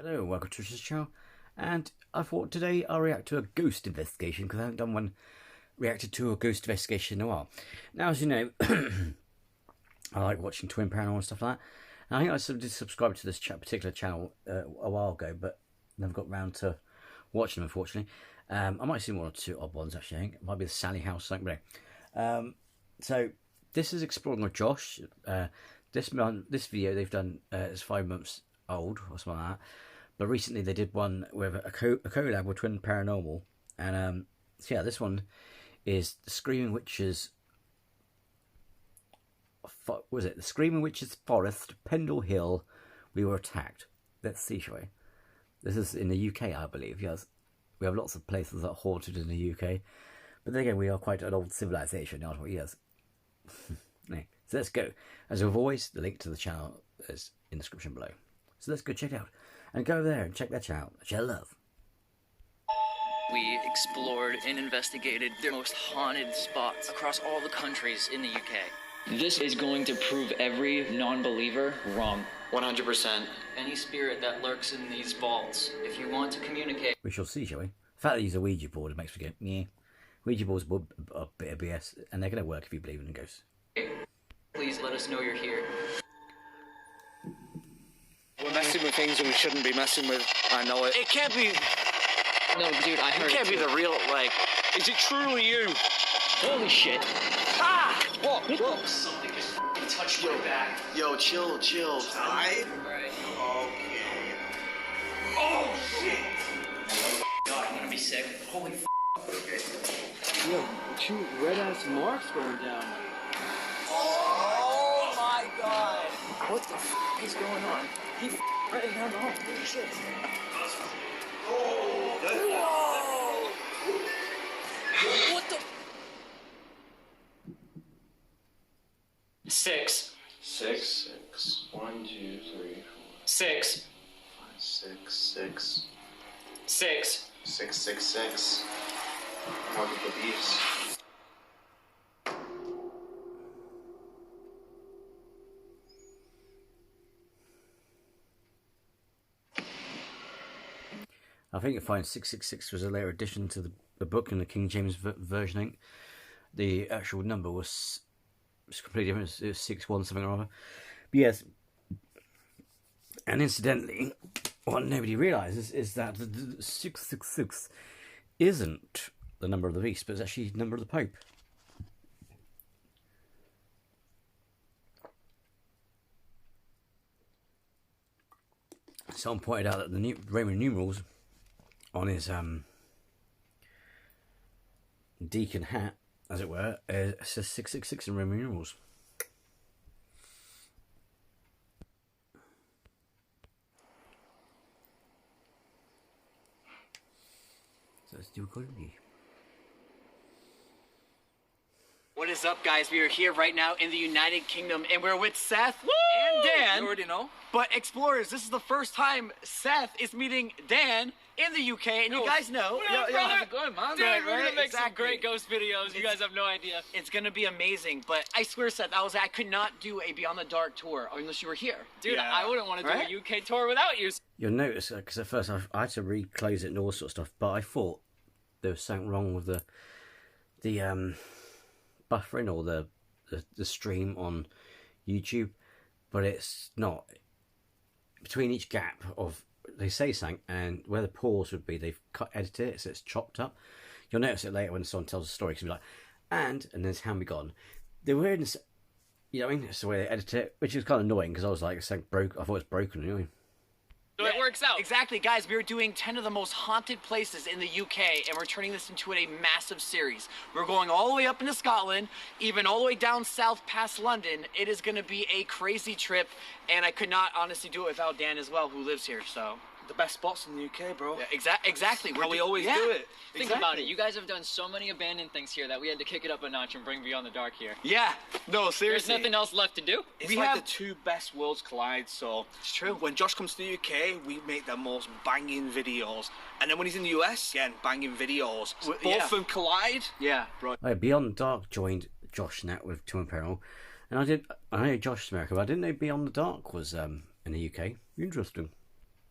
Hello, welcome to this channel, and I thought today I'll react to a ghost investigation because I haven't done one reacted to a ghost investigation in a while. Now, as you know, I like watching Twin Paranormal and stuff like that, and I think I did subscribe to this particular channel a while ago, but never got round to watching them, unfortunately. I might see one or two odd ones, actually. I think it might be the Sally House, something. So this is Exploring with Josh. This video they've done is 5 months old or something like that, but recently they did one with a collab with Twin Paranormal, and so yeah, this one is the Screaming Witches. Was it the Screaming Witches Forest Pendle Hill? We were attacked. Let's see, shall we? This is in the UK, I believe. Yes, we have lots of places that are haunted in the UK, but then again, we are quite an old civilization, aren't we? Yes. So let's go. As always, the link to the channel is in the description below. So let's go check it out. And go over there and check that channel, which I love. We explored and investigated the most haunted spots across all the countries in the UK. This is going to prove every non-believer wrong. 100%. Any spirit that lurks in these vaults, if you want to communicate... We shall see, shall we? The fact that they use a Ouija board, it makes me go, yeah. Ouija boards are a bit of BS, and they're going to work if you believe in ghosts. Please let us know you're here. We're messing with things that we shouldn't be messing with. I know it. It can't be... No, dude, I heard it. Can't be the real, like... Is it truly you? Holy shit. Ah! What? Whoa. Something just touched my back. Yo, chill. Right? Okay. Oh, shit! God, I'm gonna be sick. Holy f***. Yo, 2 red-ass marks going down. Oh my God! What the f*** is going on? He right down the hall. Holy shit. Whoa! What the? 6. 6. 1, 2, 3, 4. 6. 5, 6, 6. 6. 6, 6, 6. How did the beefs? I think you'll find 666 was a later addition to the book in the King James version. I think the actual number was completely different. It was 61 something or other. But yes, and incidentally, what nobody realises is that the 666 isn't the number of the beast, but it's actually the number of the Pope. Someone pointed out that the Roman numerals on his deacon hat, as it were, says 666 in Roman numerals. So let's do accordingly. What is up, guys? We are here right now in the United Kingdom, and we're with Seth and Dan. You already know. But explorers, this is the first time Seth is meeting Dan in the UK, and you guys know. How's it going, man? Dude, We're right? gonna make some Exactly. great ghost videos. You guys have no idea. It's gonna be amazing. But I swear, Seth, I could not do a Beyond the Dark tour unless you were here. Dude, Yeah. I wouldn't want to do Right? a UK tour without you. You'll notice, because at first I had to reclose it and all sorts of stuff, but I thought there was something wrong with the buffering or the stream on YouTube, but it's not. Between each gap of, they say something, and where the pause would be, they've edited it, so it's chopped up. You'll notice it later when someone tells a story, because it'll be like, and then it's hand be gone. The weirdness, you know what I mean? It's the way they edit it, which is kind of annoying, because I was like, it's like broke. I thought it was broken, anyway. So it works out. Exactly, guys. We're doing 10 of the most haunted places in the UK, and we're turning this into a massive series. We're going all the way up into Scotland, even all the way down south past London. It is going to be a crazy trip, and I could not honestly do it without Dan as well, who lives here. So The best spots in the UK, bro. yeah, exactly. How we always do it. Think about it. You guys have done so many abandoned things here that we had to kick it up a notch and bring Beyond the Dark here. Yeah. No, There's seriously. nothing else left to do. It's We like have- the 2 best worlds collide, so... It's true. When Josh comes to the UK, we make the most banging videos. And then when he's in the US, again, banging videos. So both yeah. of them collide. Yeah. Bro. Beyond Dark joined Josh Nat with Twin Paranormal, and I know Josh is American, but I didn't know Beyond the Dark was in the UK. Interesting.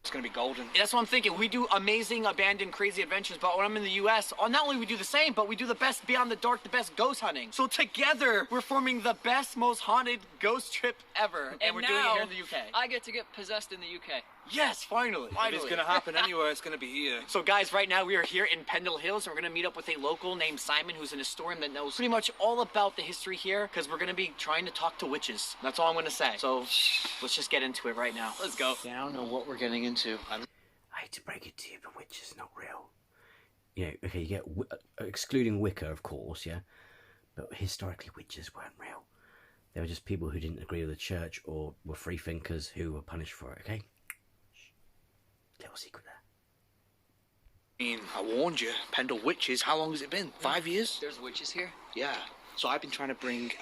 It's gonna be golden. That's what I'm thinking. We do amazing, abandoned, crazy adventures, but when I'm in the U.S., not only we do the same, but we do the best beyond the dark, the best ghost hunting. So together, we're forming the best, most haunted ghost trip ever, and we're doing it here in the U.K. I get to get possessed in the UK. Yes, finally. If it's gonna happen anywhere, it's gonna be here. So guys, right now we are here in Pendle Hills, and we're gonna meet up with a local named Simon, who's an historian that knows pretty much all about the history here, because we're gonna be trying to talk to witches. That's all I'm gonna say. So let's just get into it right now. Let's go. Yeah, I don't know what we're getting into. I hate to break it to you, but witches not real. You know, okay, you get excluding Wicca, of course, yeah, but historically witches weren't real. They were just people who didn't agree with the church or were free thinkers who were punished for it. Okay, little secret there. I warned you, Pendle witches. How long has it been? 5 years? There's witches here? Yeah. So I've been trying to bring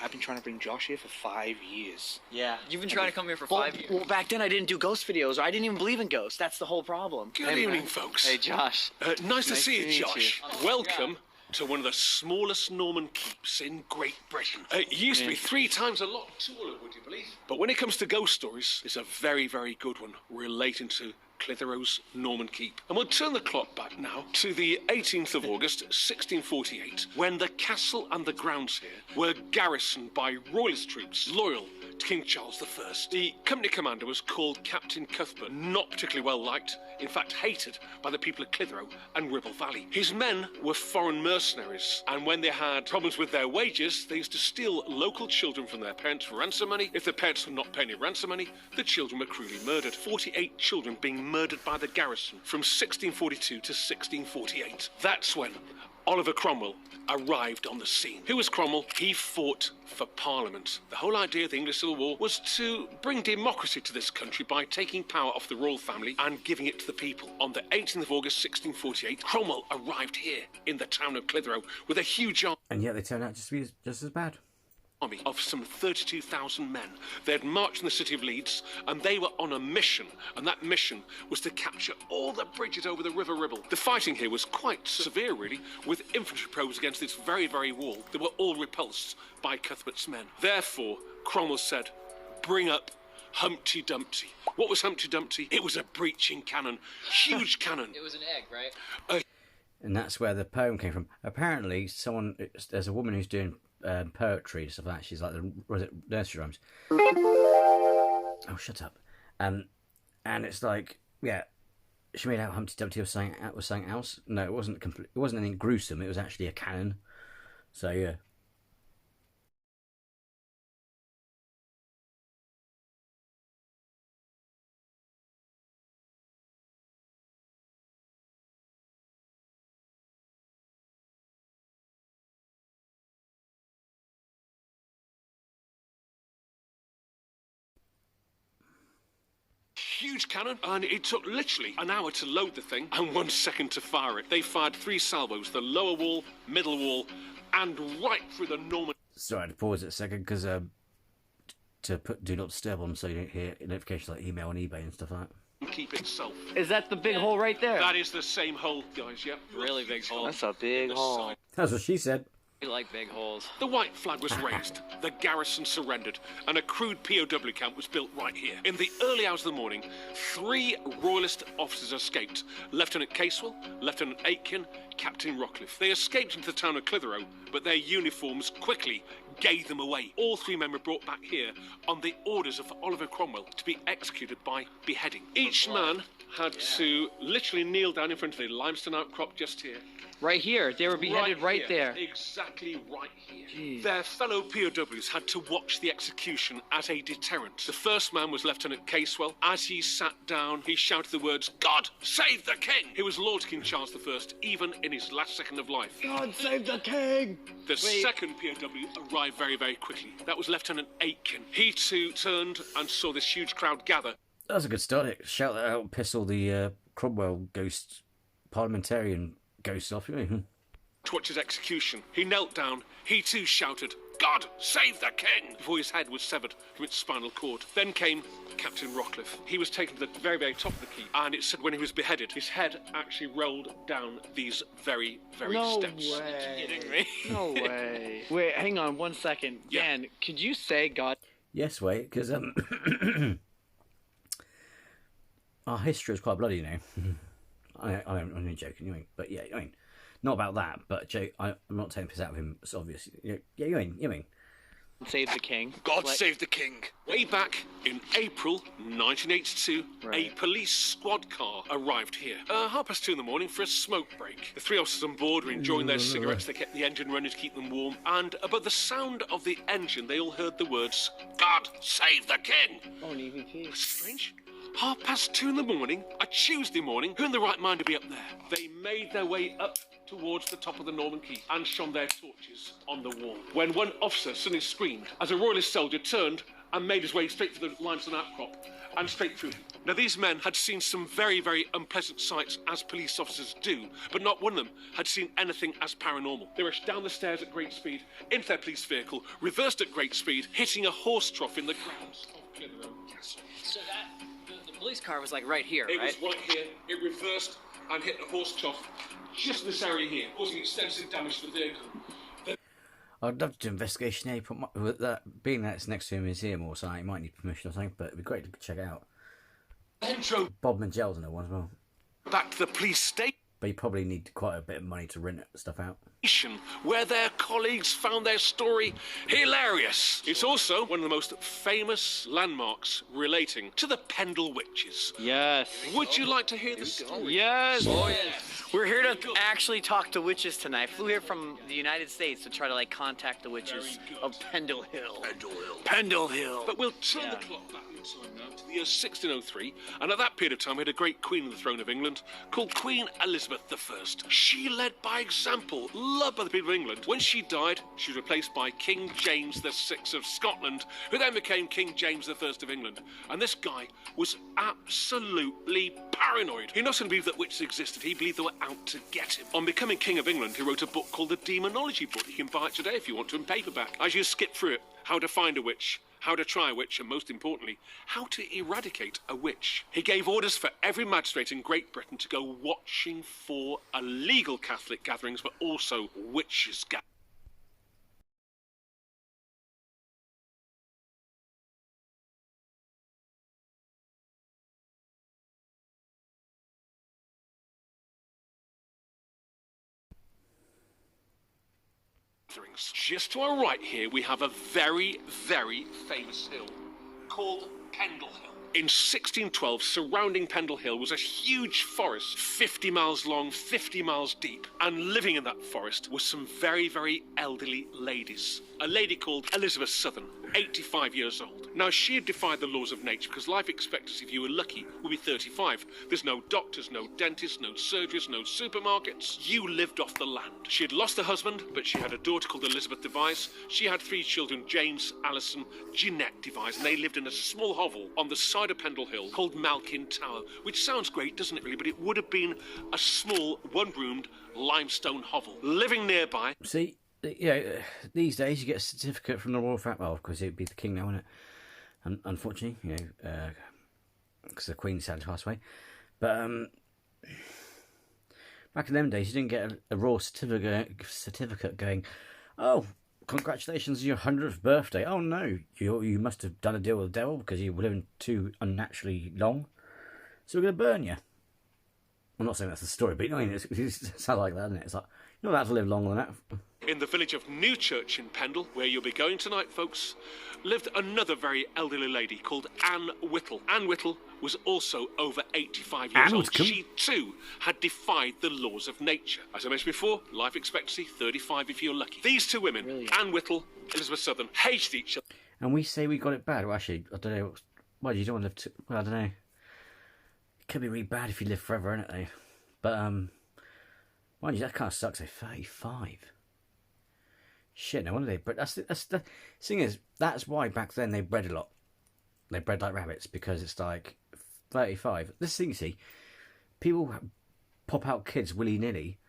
Josh here for 5 years. Yeah. You've been trying to come here for Well, 5 years. well, back then I didn't do ghost videos, or I didn't even believe in ghosts. That's the whole problem. Good evening, folks. Hey, Josh. Nice to see you, meet Josh. you. Welcome to one of the smallest Norman keeps in Great Britain. It used to be 3 times a lot taller, would you believe? But when it comes to ghost stories, it's a very, very good one relating to Clitheroe's Norman Keep. And we'll turn the clock back now to the 18th of August, 1648, when the castle and the grounds here were garrisoned by royalist troops loyal to King Charles I. The company commander was called Captain Cuthbert, not particularly well liked, in fact hated by the people of Clitheroe and Ribble Valley. His men were foreign mercenaries, and when they had problems with their wages, they used to steal local children from their parents for ransom money. If the parents were not paying any ransom money, the children were cruelly murdered. 48 children being murdered by the garrison from 1642 to 1648. That's when Oliver Cromwell arrived on the scene. Who was Cromwell? He fought for Parliament. The whole idea of the English Civil War was to bring democracy to this country by taking power off the royal family and giving it to the people. On the 18th of August 1648, Cromwell arrived here in the town of Clitheroe with a huge army. And yet they turned out just to be just as bad. Of some 32,000 men. They had marched in the city of Leeds, and they were on a mission, and that mission was to capture all the bridges over the River Ribble. The fighting here was quite severe, really, with infantry probes against this very, very wall. They were all repulsed by Cuthbert's men. Therefore, Cromwell said, bring up Humpty Dumpty. What was Humpty Dumpty? It was a breaching cannon. Huge cannon. It was an egg, right? And that's where the poem came from. Apparently, there's a woman who's doing poetry and stuff like that. She's like was it nursery rhymes? Oh, shut up. And it's like, yeah, she made out Humpty Dumpty was something else. No, it wasn't complete. It wasn't anything gruesome. It was actually a cannon. So yeah. Huge cannon, and it took literally an hour to load the thing and 1 second to fire it. They fired 3 salvos, the lower wall, middle wall, and right through the Norman. Sorry, I had to pause it a second because to put do not disturb on so you don't hear notifications like email on eBay and stuff like that. Keep itself. Is that the big hole right there? That is the same hole, guys, yep. Really big hole. That's a big hole. That's what she said. We like big holes. The white flag was raised, the garrison surrendered, and a crude POW camp was built right here. In the early hours of the morning, 3 royalist officers escaped. Lieutenant Casewell, Lieutenant Aitken, Captain Rockcliffe. They escaped into the town of Clitheroe, but their uniforms quickly gave them away. All 3 men were brought back here on the orders of Oliver Cromwell to be executed by beheading. Each man had to literally kneel down in front of the limestone outcrop just here. Right here. They were beheaded right here. there. Exactly right here. Jeez. Their fellow POWs had to watch the execution as a deterrent. The first man was Lieutenant Casewell. As he sat down, he shouted the words, God save the King! He was Lord King Charles I, even in his last second of life. God save the King! The second POW arrived very, very quickly. That was Lieutenant Aitken. He too turned and saw this huge crowd gather. That was a good start. Shout that out, piss all the Cromwell ghost parliamentarian ghosts off. To watch his execution, he knelt down. He too shouted, God save the King! Before his head was severed from its spinal cord. Then came Captain Rockcliffe. He was taken to the very, very top of the keep, and it said when he was beheaded, his head actually rolled down these very, very steps. No way. You kidding me? No way. Wait, hang on 1 second. Yeah. Dan, could you say God? Yes, wait, because our history is quite bloody, you know. I'm only joking, you know. But yeah, I mean, not about that. But I'm not taking piss out of him. It's obvious. Yeah, you mean. Save the king. God save the king. Way back in April 1982, a police squad car arrived here. 2:30 in the morning for a smoke break. The 3 officers on board were enjoying their cigarettes. They kept the engine running to keep them warm. And above the sound of the engine, they all heard the words, God save the king. Oh, an EVP. Strange. 2:30 in the morning, a Tuesday morning, who in the right mind to be up there? They made their way up towards the top of the Norman Quay and shone their torches on the wall. When one officer suddenly screamed as a royalist soldier turned and made his way straight for the limestone outcrop and straight through. Now these men had seen some very, very unpleasant sights, as police officers do, but not one of them had seen anything as paranormal. They rushed down the stairs at great speed, into their police vehicle, reversed at great speed, hitting a horse trough in the grounds of Clitheroe Castle. So the police car was like right here, It right? was right here. It reversed and hit the horse trough just in this area here, causing extensive damage to the vehicle. I'd love to do an investigation here. With that, being that it's next to a museum or something, it might need permission or something, but it'd be great to check it out. Intro Bob Mangel's in that one as well. back to the police station. But you probably need quite a bit of money to rent stuff out. Where their colleagues found their story hilarious. It's also one of the most famous landmarks relating to the Pendle witches. Yes. Would you like to hear the story? Yes. Oh, yes. We're here to actually talk to witches tonight. I flew here from the United States to try to contact the witches of Pendle Hill. Pendle Hill. But we'll turn the clock back in time now to the year 1603, and at that period of time we had a great queen on the throne of England called Queen Elizabeth I. She led by example, loved by the people of England. When she died, she was replaced by King James VI of Scotland, who then became King James I of England. And this guy was absolutely paranoid. He not only believed that witches existed, he believed they were out to get him. On becoming King of England, he wrote a book called the Demonology Book. You can buy it today if you want to in paperback. As you skip through it, how to find a witch, how to try a witch, and most importantly, how to eradicate a witch. He gave orders for every magistrate in Great Britain to go watching for illegal Catholic gatherings, but also witches' gatherings. Just to our right here, we have a very, very famous hill called Pendle Hill. In 1612, surrounding Pendle Hill was a huge forest, 50 miles long, 50 miles deep. And living in that forest was some very, very elderly ladies. A lady called Elizabeth Southern, 85 years old. Now, she had defied the laws of nature because life expectancy, if you were lucky, would be 35. There's no doctors, no dentists, no surgeries, no supermarkets. You lived off the land. She had lost her husband, but she had a daughter called Elizabeth Devise. She had 3 children, James, Alison, Jeanette Devise, and they lived in a small hovel on the side of Pendle Hill called Malkin Tower, which sounds great, doesn't it really? But it would have been a small, one-roomed limestone hovel. Living nearby... See, you know, these days you get a certificate from the royal family. Well, because it'd be the king now, wouldn't it? And unfortunately, you know, because the queen sadly passed away. But back in them days, you didn't get a royal certificate going, oh, congratulations on your 100th birthday. Oh no, you must have done a deal with the devil because you were living too unnaturally long. So we're going to burn you. I'm not saying that's the story, but you know, it sounds like that, doesn't it? It's like, you don't have to live longer than that. In the village of Newchurch in Pendle, where you'll be going tonight, folks, lived another very elderly lady called Anne Whittle. Anne Whittle was also over 85 years old. She, too, had defied the laws of nature. As I mentioned before, life expectancy, 35 if you're lucky. These 2 women, really? Anne Whittle, Elizabeth Southern, hated each other. And we say we got it bad. Well, actually, I don't know. Well, you don't want to live well, I don't know. It could be really bad if you live forever, isn't it, though? But, mind you, that kind of sucks, though. 35. Shit, no wonder they bred. That's the thing is, that's why back then they bred a lot. They bred like rabbits because it's like 35. This thing, you see, people pop out kids willy-nilly.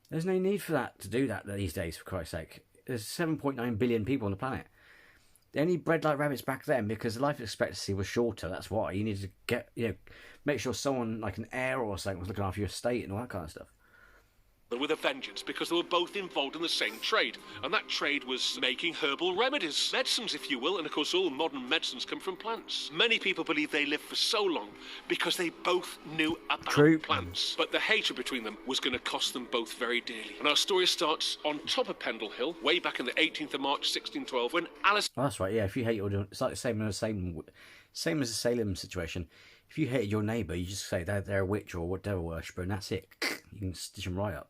There's no need for that to do that these days, for Christ's sake. There's 7.9 billion people on the planet. They only bred like rabbits back then because the life expectancy was shorter. That's why you needed to get, make sure someone like an heir or something was looking after your estate and all that kind of stuff. with a vengeance because they were both involved in the same trade, and that trade was making herbal remedies, medicines if you will, and of course all modern medicines come from plants. Many people believe they lived for so long because they both knew about plants, but the hatred between them was going to cost them both very dearly. And our story starts on top of Pendle Hill, way back in the 18th of March 1612, when Alice... Oh, that's right, yeah, if you hate your... It's like the same as the Salem situation. If you hated your neighbour, you just say they're a witch or a devil worshipper, and that's it. You can stitch them right up.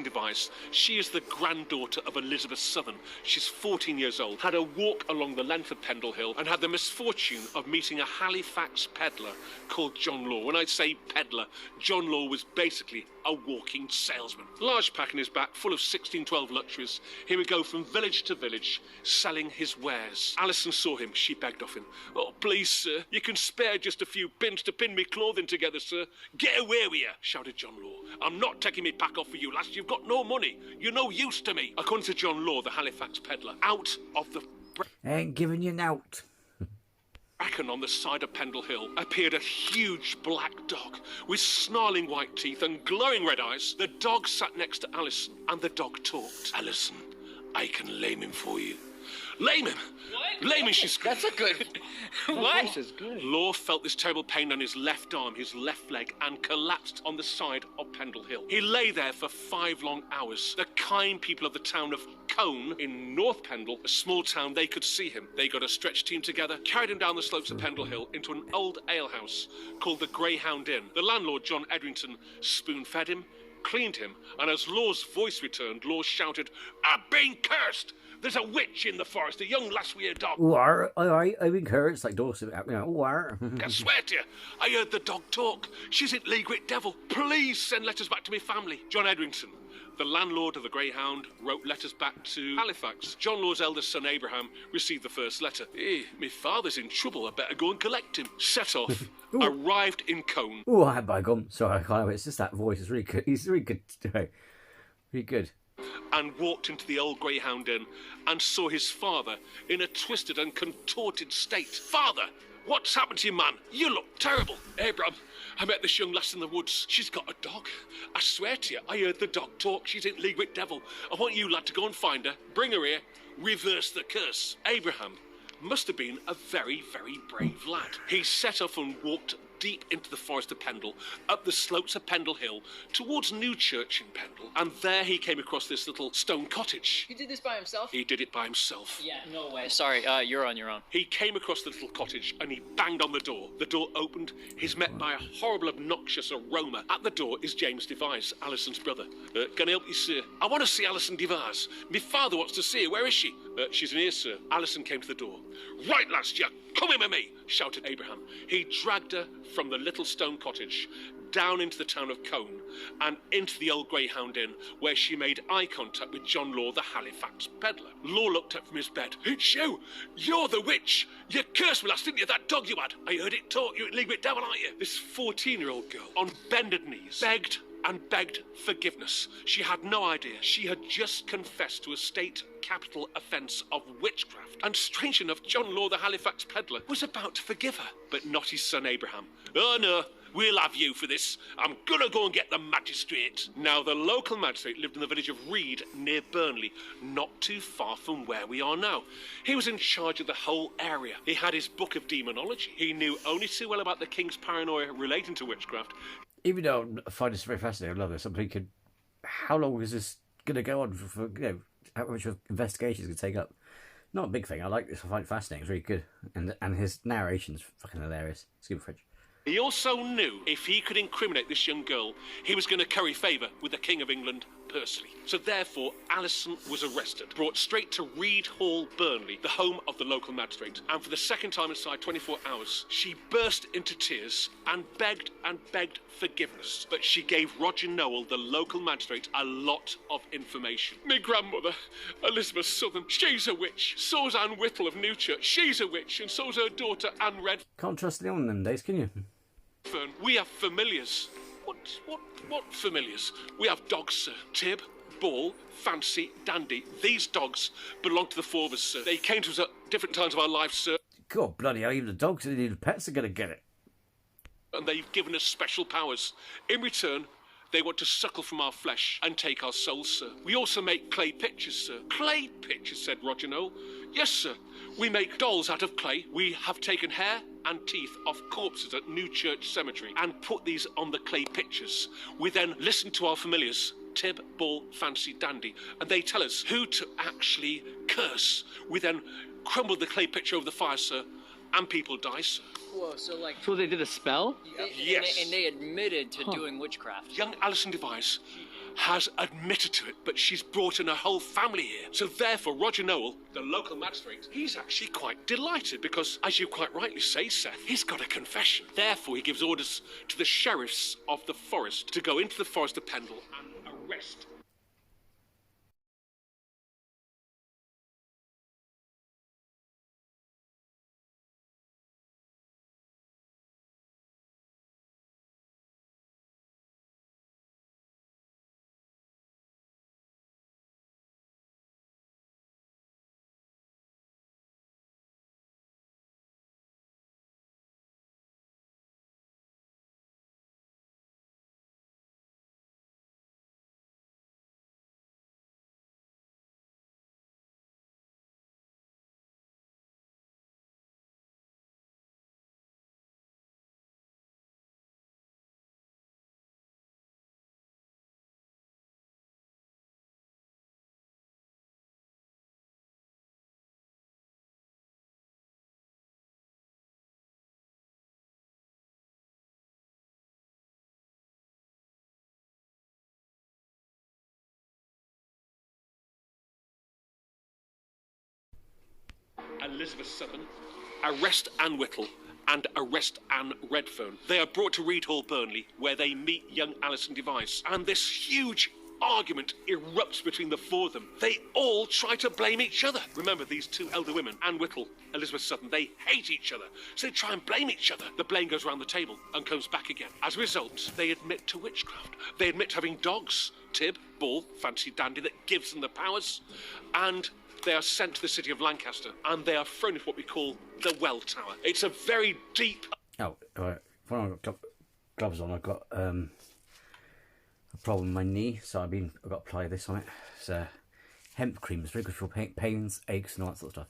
Device. She is the granddaughter of Elizabeth Southern. She's 14 years old, had a walk along the length of Pendle Hill, and had the misfortune of meeting a Halifax peddler called John Law. When I say peddler, John Law was basically a walking salesman. Large pack in his back, full of 1612 luxuries. He would go from village to village, selling his wares. Alison saw him. She begged of him. "Oh, please, sir, you can spare just a few pins to pin me clothing together, sir. Get away with you," shouted John Law. "I'm not taking me pack off for you, lass. You've got no money. You're no use to me." According to John Law, the Halifax peddler, out of the... Ain't giving you nout. bracken on the side of Pendle Hill appeared a huge black dog with snarling white teeth and glowing red eyes. The dog sat next to Alison, and the dog talked. "Alison, I can lame him for you." "Lame him?" What? "Lame him," she screamed. That's a good... What? This is good. Law felt this terrible pain on his left arm, his left leg, and collapsed on the side of Pendle Hill. He lay there for 5 long hours. The kind people of the town of Cone in North Pendle, a small town, they could see him. They got a stretch team together, carried him down the slopes of Pendle Hill into an old alehouse called the Greyhound Inn. The landlord, John Edrington, spoon-fed him, cleaned him, and as Law's voice returned, Law shouted, "I've been cursed! There's a witch in the forest, a young lass with a dog." War, alright, I've been cursed. It's like Dorset, you know, war. I swear to you, I heard the dog talk. She's in league with devil. Please send letters back to me family. John Edrington, the landlord of the Greyhound, wrote letters back to Halifax. John Law's eldest son, Abraham, received the first letter. My father's in trouble. I better go and collect him." Set off. Arrived in Cone. Oh, I had by gum. Sorry, I can't. It's just that voice. It's really good. He's really good. Really good. And walked into the old Greyhound Inn and saw his father in a twisted and contorted state. "Father, what's happened to you, man? You look terrible." "Abraham, I met this young lass in the woods. She's got a dog. I swear to you, I heard the dog talk. She's in league with devil. I want you, lad, to go and find her, bring her here, reverse the curse." Abraham must have been a very, very brave lad. He set off and walked deep into the Forest of Pendle, up the slopes of Pendle Hill, towards Newchurch in Pendle, and there he came across this little stone cottage. He did this by himself? He did it by himself. Yeah, no way. Sorry, you're on your own. He came across the little cottage and he banged on the door. The door opened. He's met by a horrible, obnoxious aroma. At the door is James Devise, Alison's brother. "Can I help you, sir?" "I want to see Alison Devise. My father wants to see her. Where is she?" "She's in here, sir." Alison came to the door. "Right, lass, you come in with me," shouted Abraham. He dragged her from the little stone cottage down into the town of Cone and into the old Greyhound Inn, where she made eye contact with John Law, the Halifax peddler. Law looked up from his bed. "It's you! You're the witch! You cursed me last, didn't you? That dog you had. I heard it talk. You're in league with devil, aren't you?" This 14-year-old girl, on bended knees, begged and begged forgiveness. She had no idea. She had just confessed to a state capital offence of witchcraft. And strange enough, John Law, the Halifax peddler, was about to forgive her, but not his son Abraham. "Oh no, we'll have you for this. I'm gonna go and get the magistrate." Now, the local magistrate lived in the village of Reed, near Burnley, not too far from where we are now. He was in charge of the whole area. He had his book of demonology. He knew only too well about the king's paranoia relating to witchcraft. Even though I find this very fascinating, I love this. I'm thinking, how long is this going to go on for you know, how much investigations can take up? Not a big thing. I like this. I find it fascinating. It's really good. And his narration's fucking hilarious. Excuse me, French. He also knew if he could incriminate this young girl, he was going to curry favour with the King of England personally. So therefore, Alison was arrested, brought straight to Reed Hall, Burnley, the home of the local magistrate. And for the second time inside 24 hours, she burst into tears and begged forgiveness. But she gave Roger Nowell, the local magistrate, a lot of information. "My grandmother, Elizabeth Southern, she's a witch. So's Anne Whittle of Newchurch. She's a witch. And so's her daughter, Anne Redfern. Can't trust anyone in them days, can you? We have familiars." What familiars? "We have dogs, sir. Tib, Ball, Fancy, Dandy. These dogs belong to the four of us, sir. They came to us at different times of our lives, sir. God bloody hell, even the dogs and the pets are going to get it. And they've given us special powers. In return, They want to suckle from our flesh and take our souls, sir. We also make clay pictures, sir. Clay pictures, said Roger Nowell. Yes, sir. We make dolls out of clay. We have taken hair and teeth off corpses at New Church Cemetery and put these on the clay pictures. We then listen to our familiars, Tib, Ball, Fancy, Dandy, and they tell us who to actually curse. We then crumble the clay picture over the fire, sir, and people die, sir. Whoa, so like... So they did a spell? Yes. And they admitted to doing witchcraft. Young Alison Device has admitted to it, but she's brought in her whole family here. So therefore, Roger Nowell, the local magistrate, he's actually quite delighted because, as you quite rightly say, Seth, he's got a confession. Therefore, he gives orders to the sheriffs of the forest to go into the Forest of Pendle and arrest Elizabeth Southern, arrest Anne Whittle, and arrest Anne Redfern. They are brought to Reed Hall, Burnley, where they meet young Alison Device, and this huge argument erupts between the four of them. They all try to blame each other. Remember, these two elder women, Anne Whittle, Elizabeth Southern, they hate each other, so they try and blame each other. The blame goes around the table and comes back again. As a result, they admit to witchcraft. They admit to having dogs, Tib, Ball, Fancy, Dandy, that gives them the powers, and they are sent to the city of Lancaster, and they are thrown into what we call the Well Tower. It's a very deep... Oh, right. When I've got gloves on, I've got a problem with my knee, so I've got to apply this on it. It's hemp cream. It's very good for pains, aches, and all that sort of stuff.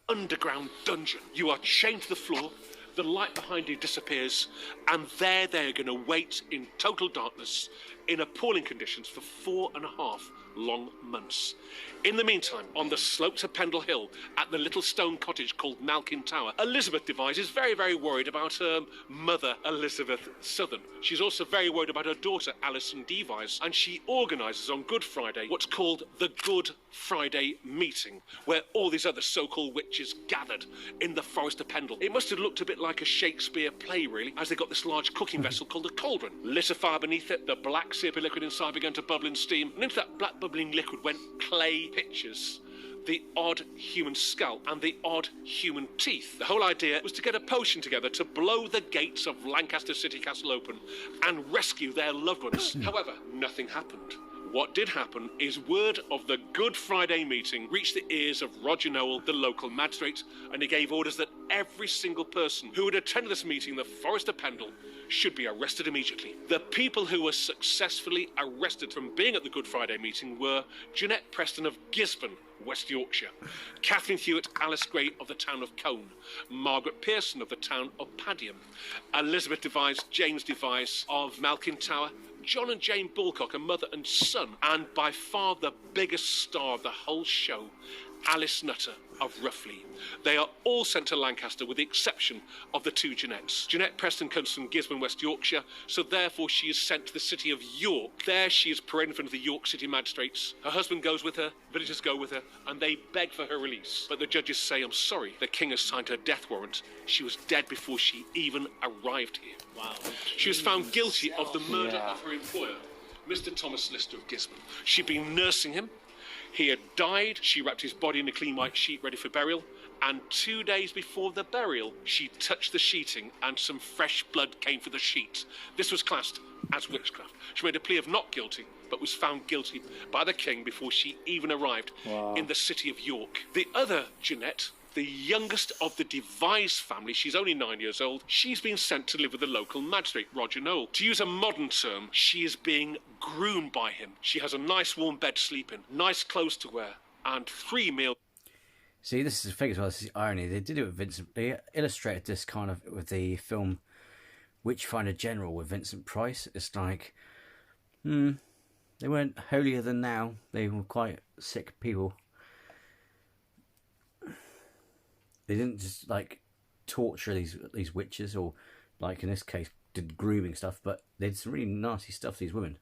Underground dungeon. You are chained to the floor, the light behind you disappears, and there they are going to wait in total darkness, in appalling conditions, for 4.5 long months. In the meantime, on the slopes of Pendle Hill, at the little stone cottage called Malkin Tower, Elizabeth Device is very, very worried about her mother, Elizabeth Southern. She's also very worried about her daughter, Alison Device, and she organises on Good Friday what's called the Good Friday Meeting, where all these other so-called witches gathered in the Forest of Pendle. It must have looked a bit like a Shakespeare play, really, as they got this large cooking vessel called a cauldron. Lit a fire beneath it, the black syrupy liquid inside began to bubble in steam, and into that black bubbling liquid went clay pictures, the odd human skull and the odd human teeth. The whole idea was to get a potion together to blow the gates of Lancaster City Castle open and rescue their loved ones. However, nothing happened. What did happen is word of the Good Friday meeting reached the ears of Roger Nowell, the local magistrate, and he gave orders that every single person who had attended this meeting in the Forest of Pendle should be arrested immediately. The people who were successfully arrested from being at the Good Friday meeting were Jeanette Preston of Gisborne, West Yorkshire, Catherine Hewitt, Alice Gray of the town of Colne, Margaret Pearson of the town of Padiham, Elizabeth Device, James Device of Malkin Tower, John and Jane Bulcock, a mother and son, and by far the biggest star of the whole show, Alice Nutter of Roughly. They are all sent to Lancaster with the exception of the two Jeanettes. Jeanette Preston comes from Gisborne, West Yorkshire, so therefore she is sent to the city of York. There she is paraded in front of the York City magistrates. Her husband goes with her, villagers go with her, and they beg for her release. But the judges say, I'm sorry, the king has signed her death warrant. She was dead before she even arrived here. Wow. She was found guilty of the murder of her employer, Mr. Thomas Lister of Gisborne. She'd been nursing him. He had died. She wrapped his body in a clean white sheet ready for burial, and 2 days before the burial, she touched the sheeting and some fresh blood came for the sheet. This was classed as witchcraft. She made a plea of not guilty, but was found guilty by the king before she even arrived in the city of York. The other Jeanette the youngest of the Devise family, she's only 9 years old, she's been sent to live with the local magistrate, Roger Knowle. To use a modern term, she is being groomed by him. She has a nice warm bed to sleep in, nice clothes to wear, and 3 meals. See, this is the thing as well, this is the irony. They did it with Vincent, they illustrated this kind of with the film Witchfinder General with Vincent Price. It's like, they weren't holier than thou. They were quite sick people. They didn't just like torture these witches, or like in this case did grooming stuff, but they did some really nasty stuff to these women.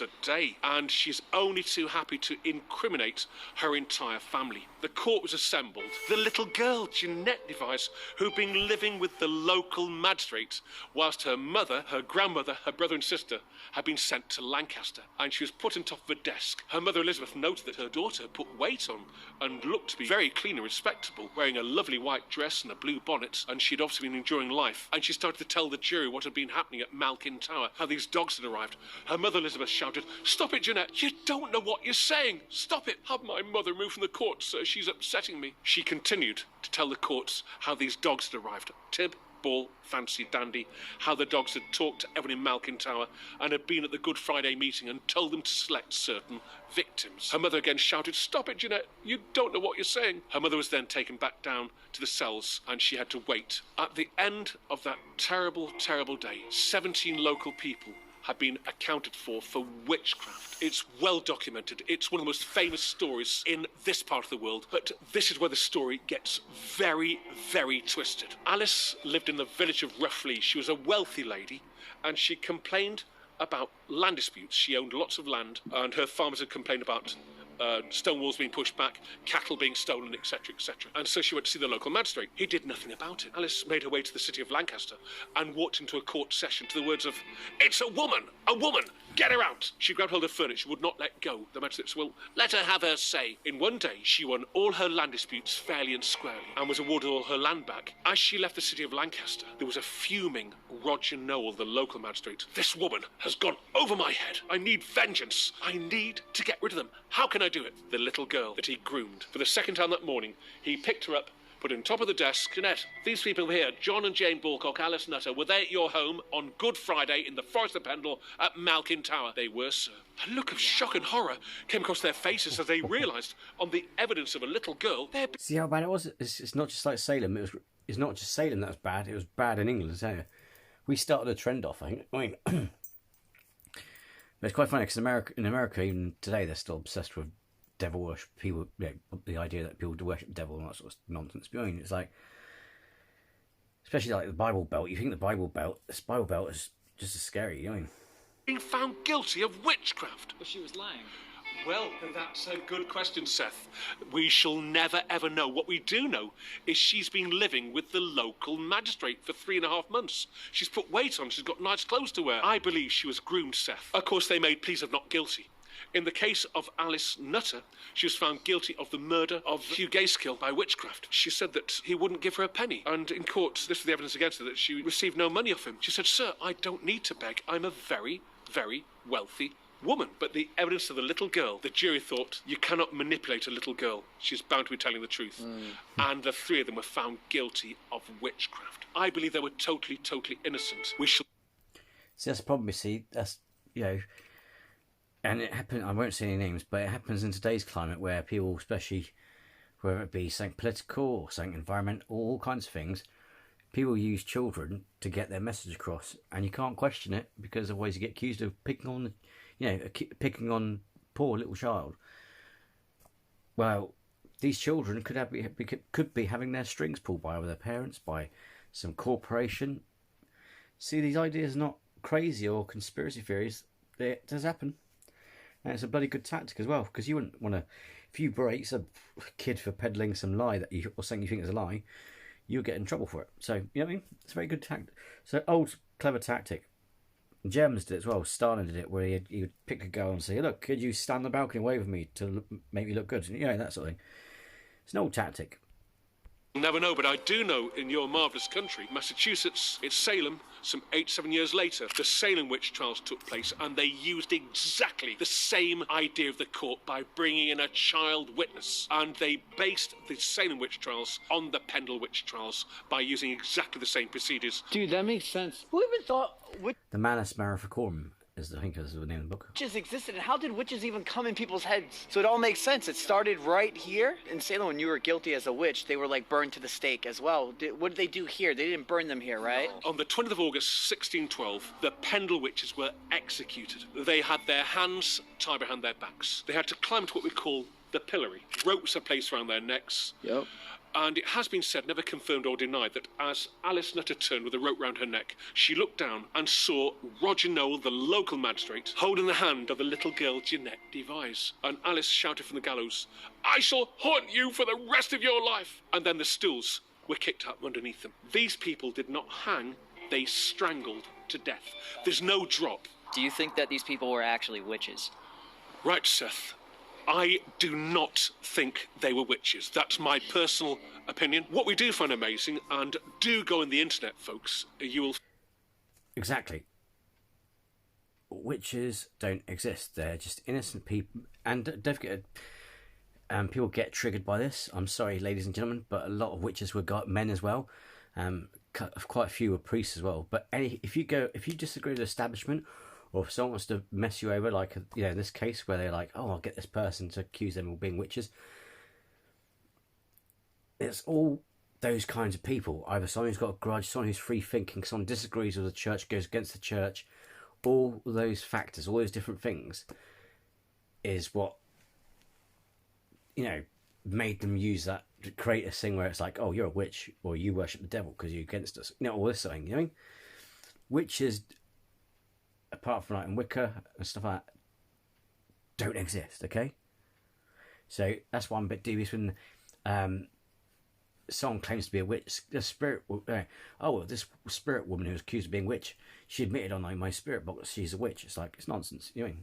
A day, and she's only too happy to incriminate her entire family. The court was assembled. The little girl, Jeanette Device, who'd been living with the local magistrate, whilst her mother, her grandmother, her brother and sister had been sent to Lancaster, and she was put on top of a desk. Her mother Elizabeth noted that her daughter had put weight on and looked to be very clean and respectable, wearing a lovely white dress and a blue bonnet, and she'd obviously been enjoying life. And she started to tell the jury what had been happening at Malkin Tower, how these dogs had arrived. Her mother Elizabeth shouted, "Stop it, Jeanette! You don't know what you're saying! Stop it! Have my mother moved from the court, sir. She's upsetting me." She continued to tell the courts how these dogs had arrived. Tib, Ball, Fancy, Dandy, how the dogs had talked to everyone in Malkin Tower and had been at the Good Friday meeting and told them to select certain victims. Her mother again shouted, "Stop it, Jeanette! You don't know what you're saying." Her mother was then taken back down to the cells and she had to wait. At the end of that terrible, terrible day, 17 local people had been accounted for witchcraft. It's well documented. It's one of the most famous stories in this part of the world, but this is where the story gets very, very twisted. Alice lived in the village of Roughly. She was a wealthy lady, and she complained about land disputes. She owned lots of land, and her farmers had complained about stone walls being pushed back, cattle being stolen, etc., etc. And so she went to see the local magistrate. He did nothing about it. Alice made her way to the city of Lancaster and walked into a court session to the words of, "It's a woman! A woman! Get her out!" She grabbed hold of furniture, would not let go. The magistrate said, "Well, let her have her say." In one day, she won all her land disputes fairly and squarely and was awarded all her land back. As she left the city of Lancaster, there was a fuming Roger Knowle, the local magistrate. "This woman has gone over my head. I need vengeance. I need to get rid of them. How can I do it?" The little girl that he groomed. For the second time that morning, he picked her up, put her on top of the desk. "Jeanette, these people here, John and Jane Balcock, Alice Nutter, were they at your home on Good Friday in the Forest Pendle at Malkin Tower?" "They were, sir." A look of shock and horror came across their faces as they realised, on the evidence of a little girl, they're... See how bad it was? It's not just like Salem. It's not just Salem that was bad. It was bad in England, too. We started a trend off, I think. I mean, but it's quite funny because in America, even today, they're still obsessed with devil worship. People, the idea that people worship the devil and that sort of nonsense. But I mean, it's like, especially like the Bible Belt. You think this Bible Belt is just as scary. You know what I mean? Being found guilty of witchcraft. But she was lying. Well, that's a good question, Seth. We shall never, ever know. What we do know is she's been living with the local magistrate for 3.5 months. She's put weight on. She's got nice clothes to wear. I believe she was groomed, Seth. Of course, they made pleas of not guilty. In the case of Alice Nutter, she was found guilty of the murder of Hugh Gaskill by witchcraft. She said that he wouldn't give her a penny. And in court, this was the evidence against her, that she received no money off him. She said, "Sir, I don't need to beg. I'm a very, very wealthy woman." But the evidence of the little girl, the jury thought, you cannot manipulate a little girl. She's bound to be telling the truth. And the 3 of them were found guilty of witchcraft. I believe they were totally, totally innocent. We shall... See, that's the problem, you see. That's, and it happened, I won't say any names, but it happens in today's climate where people, especially whether it be something political or something environmental, all kinds of things, people use children to get their message across, and you can't question it because otherwise you get accused of picking on poor little child. Well, these children could be having their strings pulled by their parents, by some corporation. See, these ideas are not crazy or conspiracy theories. It does happen. And it's a bloody good tactic as well, because you wouldn't want to, if you break a kid for peddling some lie or something you think is a lie, you'll get in trouble for it. So, you know what I mean? It's a very good tactic. So, old, clever tactic. Germans did it as well. Stalin did it, where he would pick a girl and say, "Look, could you stand on the balcony and wave at me to make me look good?" And, that sort of thing. It's an old tactic. Never know, but I do know in your marvellous country, Massachusetts, it's Salem, some 7 years later, the Salem witch trials took place, and they used exactly the same idea of the court by bringing in a child witness. And they based the Salem witch trials on the Pendle witch trials by using exactly the same procedures. Dude, that makes sense. Who even thought The Manus Maleficorum is, I think, is the name of the book. witches existed, and how did witches even come in people's heads? So it all makes sense. It started right here in Salem. When you were guilty as a witch, they were like burned to the stake as well. What did they do here? They didn't burn them here, right? On the 20th of August 1612, the Pendle witches were executed. They had their hands tied behind their backs. They had to climb to what we call the pillory. Ropes are placed around their necks. Yep. And it has been said, never confirmed or denied, that as Alice Nutter turned with a rope round her neck, she looked down and saw Roger Noel, the local magistrate, holding the hand of the little girl Jeanette Devise. And Alice shouted from the gallows, "I shall haunt you for the rest of your life!" And then the stools were kicked up underneath them. These people did not hang, they strangled to death. There's no drop. Do you think that these people were actually witches? Right, Seth. I do not think they were witches. That's my personal opinion. What we do find amazing, and do go on the internet, folks, you will... Exactly. Witches don't exist. They're just innocent people. And don't forget, people get triggered by this. I'm sorry, ladies and gentlemen, but a lot of witches were men as well. Quite a few were priests as well. But if you disagree with the establishment, or if someone wants to mess you over, like, you know, in this case where they're like, oh, I'll get this person to accuse them of being witches. It's all those kinds of people. Either someone who's got a grudge, someone who's free thinking, someone disagrees with the church, goes against the church. All those factors, all those different things is what, you know, made them use that to create a thing where it's like, oh, you're a witch, or you worship the devil because you're against us. You know, all this thing, you know? Witches, apart from like in Wicca and stuff like that, don't exist, okay? So that's why I'm a bit dubious when someone claims to be a witch. The spirit, this spirit woman who was accused of being a witch, she admitted on my spirit box she's a witch. It's like, it's nonsense, you know?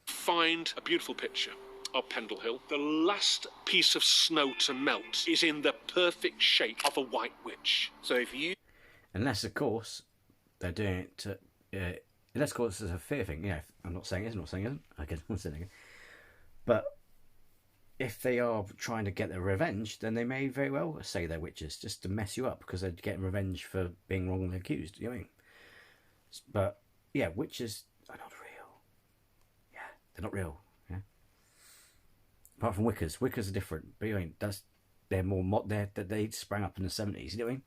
Find a beautiful picture of Pendle Hill. The last piece of snow to melt is in the perfect shape of a white witch. So if you... Unless, of course, they're doing it to... unless, of course, it's a fear thing. Yeah, I'm not saying it is, I'm not saying it isn't. Okay, I'm not saying it again. But if they are trying to get their revenge, then they may very well say they're witches, just to mess you up, because they're getting revenge for being wrongly accused, you know what I mean? But, yeah, witches are not real. Yeah, they're not real, yeah? Apart from Wiccas. Wiccas are different, but you know, they're more, they sprang up in the 70s, you know what I mean?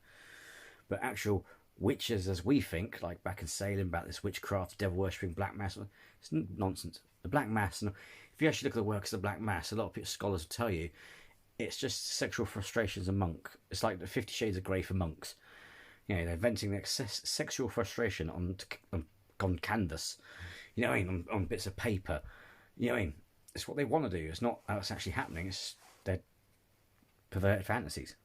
But actual witches, as we think, like back in Salem, about this witchcraft, devil worshipping, black mass, it's nonsense. The black mass, and if you actually look at the works of the black mass, a lot of scholars will tell you it's just sexual frustration as a monk. It's like the 50 Shades of Grey for monks. You know, they're venting their sexual frustration on canvas, you know what I mean, on bits of paper. You know what I mean? It's what they want to do. It's not how it's actually happening. It's their perverted fantasies.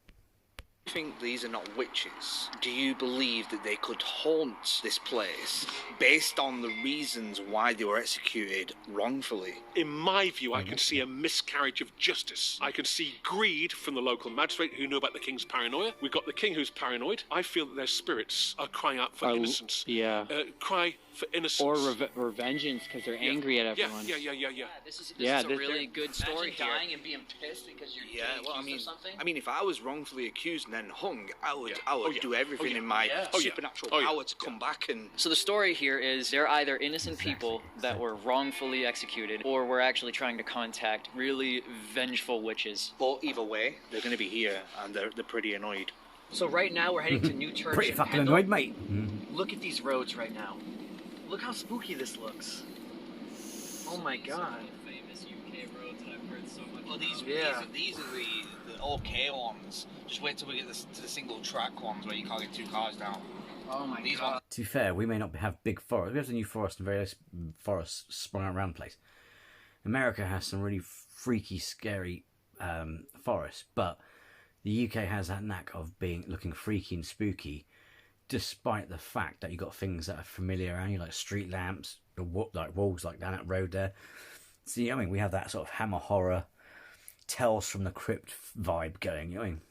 You think these are not witches? Do you believe that they could haunt this place based on the reasons why they were executed wrongfully? In my view, I can see a miscarriage of justice. I can see greed from the local magistrate who knew about the king's paranoia. We've got the king who's paranoid. I feel that their spirits are crying out for innocence. Yeah. Cry for innocence. Or revengeance because they're angry at everyone. Yeah. This is a really good story here. Dying and being pissed because you're getting accused of something. I mean, if I was wrongfully accused and then hung, I would do everything in my supernatural power to come back and... So the story here is they're either innocent people that were wrongfully executed, or we're actually trying to contact really vengeful witches. But either way, they're going to be here, and they're pretty annoyed. So right now we're heading to New Church. Pretty in fucking Pendle. annoyed, mate. Look at these roads right now. Look how spooky this looks. Oh my god. Famous UK roads that I've heard so much Well, these are the okay ones. Just wait till we get to the single track ones where you can't get two cars down. Oh my These god. ones. To be fair, we may not have big forests. We have the New Forest and various forests sprung out around the place. America has some really freaky, scary forests, but the UK has that knack of looking freaky and spooky, despite the fact that you've got things that are familiar around you, like street lamps, like walls, like down that road there. So, you know, I mean, we have that sort of Hammer horror, Tales from the Crypt vibe going, you know what I mean?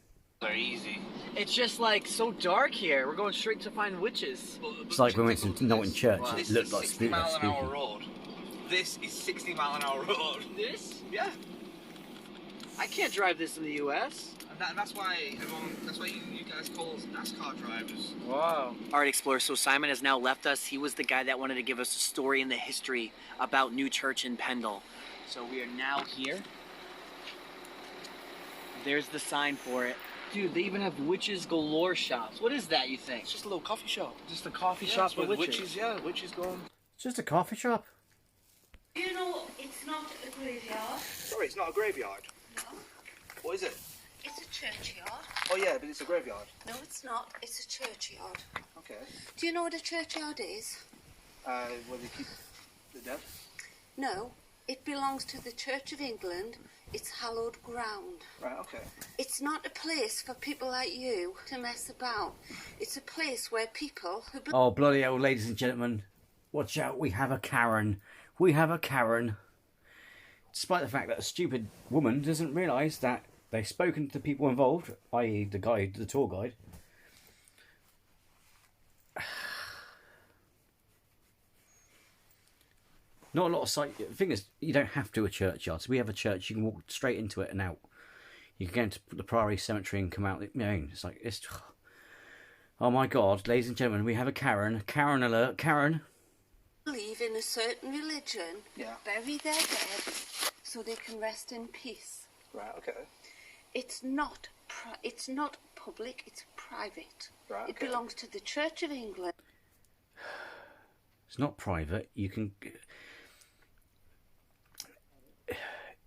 very easy. It's just like so dark here. We're going straight to find witches. It's like when we went to Knowlton Church. This It looked is like 60 mile an hour spooky. road. This is 60 mile an hour road. This? Yeah. I can't drive this in the U.S. And that's why you guys call us NASCAR drivers. Wow. All right, Explorer. So Simon has now left us. He was the guy that wanted to give us a story and the history about New Church in Pendle. So we are now here. There's the sign for it. Dude, they even have witches galore shops. What is that, you think? It's just a little coffee shop. Just a coffee shop for witches. Witches going. It's just a coffee shop. You know, it's not a graveyard. Sorry, it's not a graveyard. No, What is it? it's a churchyard. Oh yeah, but it's a graveyard. No, it's not. It's a churchyard. Okay. Do you know what a churchyard is? Where they keep the dead? No, it belongs to the Church of England. It's hallowed ground. Right, okay. It's not a place for people like you to mess about. It's a place where people who... Oh, bloody hell, ladies and gentlemen. Watch out, we have a Karen. We have a Karen. Despite the fact that a stupid woman doesn't realise that they've spoken to the people involved, i.e. the guide, the tour guide. Not a lot of sight. The thing is, you don't have to a churchyard. So we have a church, you can walk straight into it and out. You can go into the Priory Cemetery and come out. You know, it's like, it's... Oh my God, ladies and gentlemen, we have a Karen. Karen alert, Karen. believe in a certain religion, Yeah. bury their dead so they can rest in peace. Right, okay. It's not public, it's private. Right, It okay. belongs to the Church of England. It's not private. You can...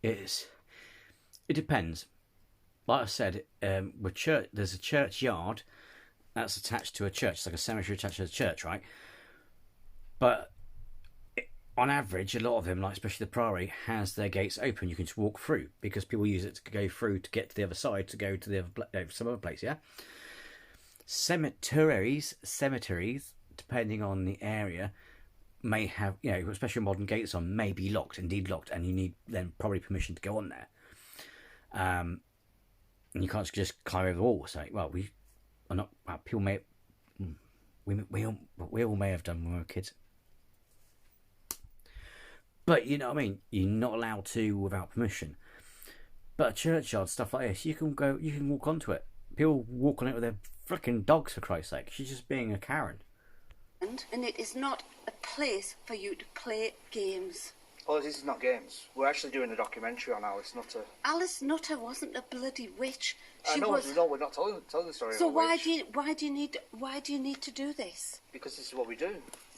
It depends. Like I said, with church, there's a churchyard that's attached to a church. It's like a cemetery attached to a church, right? But on average, a lot of them, like especially the Priory, has their gates open. You can just walk through because people use it to go through to get to the other side to go to the other, some other place. Yeah. Cemeteries, depending on the area, may have, you know, especially modern gates on, may be locked, indeed locked, and you need then probably permission to go on there. And you can't just climb over the wall. So, well, we are not. Well, people may. We all may have done when we were kids. But you know what I mean. You're not allowed to without permission. But a churchyard, stuff like this, you can go. You can walk onto it. People walk on it with their freaking dogs, for Christ's sake. She's just being a Karen. And it is not a place for you to play games. Oh, this is not games. We're actually doing a documentary on Alice Nutter. Alice Nutter wasn't a bloody witch. She No, was. no, we're not telling the story So of a why witch. do you need to do this? Because this is what we do.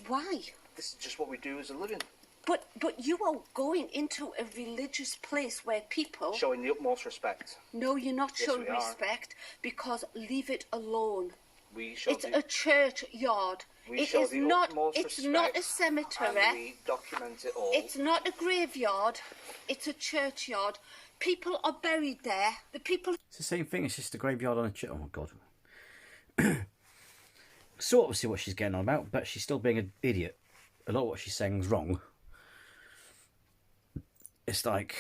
Why? This is just what we do as a living. But you are going into a religious place where people... Showing the utmost respect. No, you're not Yes, showing we are. respect because leave it alone. We show It's a churchyard. we It show is the not. utmost It's respect, not a cemetery. and we document it all. It's not a graveyard. It's a churchyard. People are buried there. The people. It's the same thing. It's just a graveyard on a church. Oh my God. Sort of see what she's getting on about, but she's still being an idiot. A lot of what she's saying is wrong. It's like,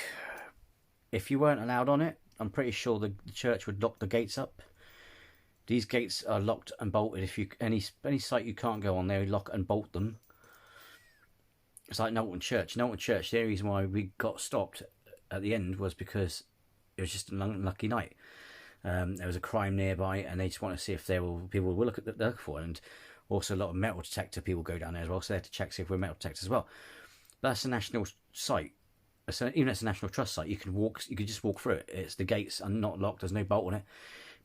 if you weren't allowed on it, I'm pretty sure the church would lock the gates up. These gates are locked and bolted. If you any site you can't go on, they lock and bolt them. It's like Knowlton Church. Knowlton Church, the only reason why we got stopped at the end was because it was just an unlucky night. There was a crime nearby, and they just want to see if people will look at look for it. And also a lot of metal detector people go down there as well, so they have to check see if we're metal detectors as well. But that's a national site. So even if it's a National Trust site, you can just walk through it. It's the gates are not locked. There's no bolt on it.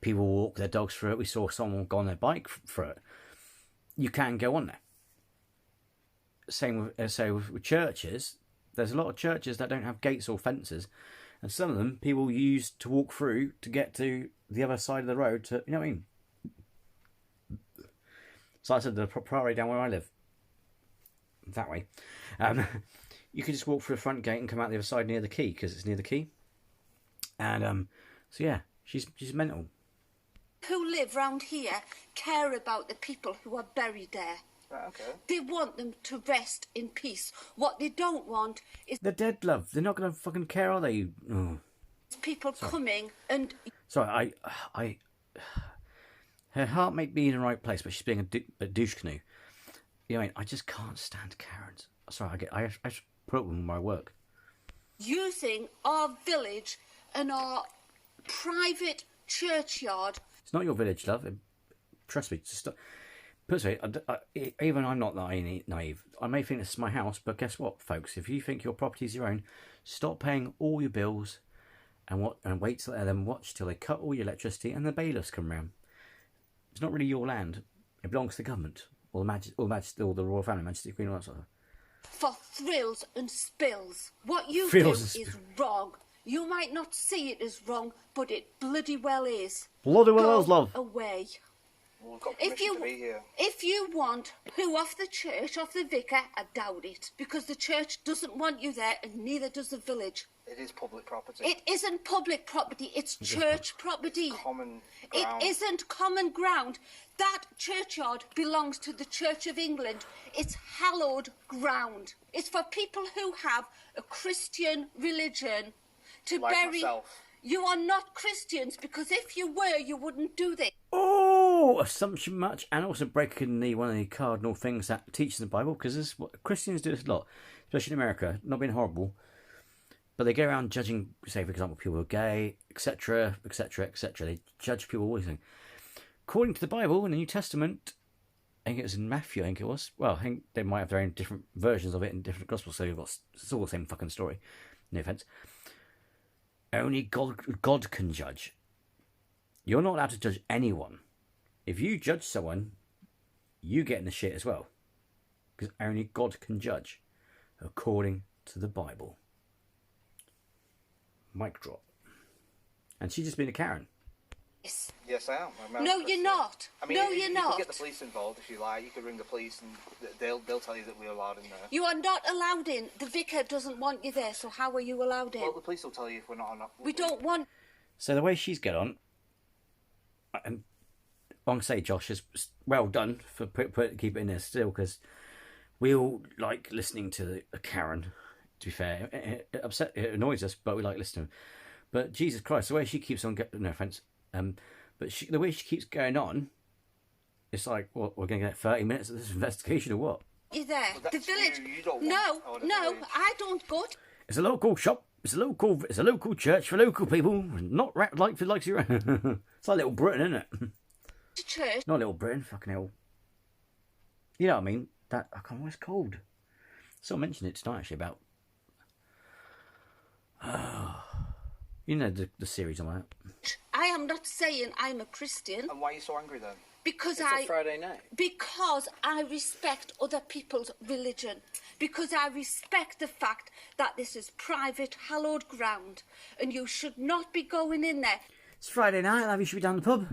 People walk their dogs through it. We saw someone go on their bike through it. You can go on there. Same with churches. There's a lot of churches that don't have gates or fences, and some of them people use to walk through to get to the other side of the road. To you know what I mean? So I said the Priory down where I live. That way. You can just walk through the front gate and come out the other side near the quay, because it's near the quay. And so yeah, she's mental. Who live round here care about the people who are buried there. Right, okay. They want them to rest in peace. What they don't want is They're dead, love. They're not going to fucking care, are they? Oh. people coming and... Sorry, her heart may be in the right place, but she's being a douche canoe. You know what I mean? I just can't stand Karens. Sorry, I have to put up with my work. Using our village and our private churchyard. It's not your village, love. Trust me. Just put it this way, even I'm not naive. I may think this is my house, but guess what, folks? If you think your property is your own, stop paying all your bills and wait till then watch till they cut all your electricity and the bailiffs come round. It's not really your land. It belongs to the government or the royal family, Majesty Queen, all that sort of. For thrills and spills. What you Thrills do is wrong. You might not see it as wrong, but it bloody well is. Bloody well is, love. Away. Well, we've got permission to be here. If you want who off the church, off the vicar, I doubt it. Because the church doesn't want you there and neither does the village. It is public property. It isn't public property, it's church property. Common ground. It isn't common ground. That churchyard belongs to the Church of England. It's hallowed ground. It's for people who have a Christian religion to like bury. Myself. You are not Christians, because if you were, you wouldn't do this. Oh, assumption much, and also breaking one of the cardinal things that teaches the Bible, because this is what Christians do this a lot, especially in America. Not being horrible, but they go around judging, say for example, people who are gay, etc., etc., etc. They judge people always. According to the Bible in the New Testament, I think it was in Matthew. I think it was. Well, I think they might have their own different versions of it in different gospels, so it's all the same fucking story. No offense. Only God can judge. You're not allowed to judge anyone. If you judge someone, you get in the shit as well. Because only God can judge, according to the Bible. Mic drop. And she's just been a Karen. Yes, I am. No, you're not. I mean, no, you you're not. could get the police involved if you like. You could ring the police and they'll tell you that we're allowed in there. You are not allowed in. The vicar doesn't want you there, so how are you allowed in? Well, the police will tell you if we're not or not. We don't want... So the way she's get on, and I want to say, Josh, is well done for keep it in there still, because we all like listening to a Karen, to be fair. It annoys us, but we like listening. But Jesus Christ, the way she keeps on... No offence. But the way she keeps going on, it's like, what, we're going to get 30 minutes of this investigation or what? You're there. Well, the village. You don't no, village. I don't go to... It's a local shop. It's a local church for local people, not like for your own. It's like Little Britain, isn't it? Church. Not Little Britain, fucking hell. You know what I mean? I can't remember what it's called. Someone mentioned it tonight, actually, about... you know the series on that. I am not saying I'm a Christian. And why are you so angry then? Because It's a Friday night. Because I respect other people's religion. Because I respect the fact that this is private, hallowed ground, and you should not be going in there. It's Friday night, love. You should be down the pub.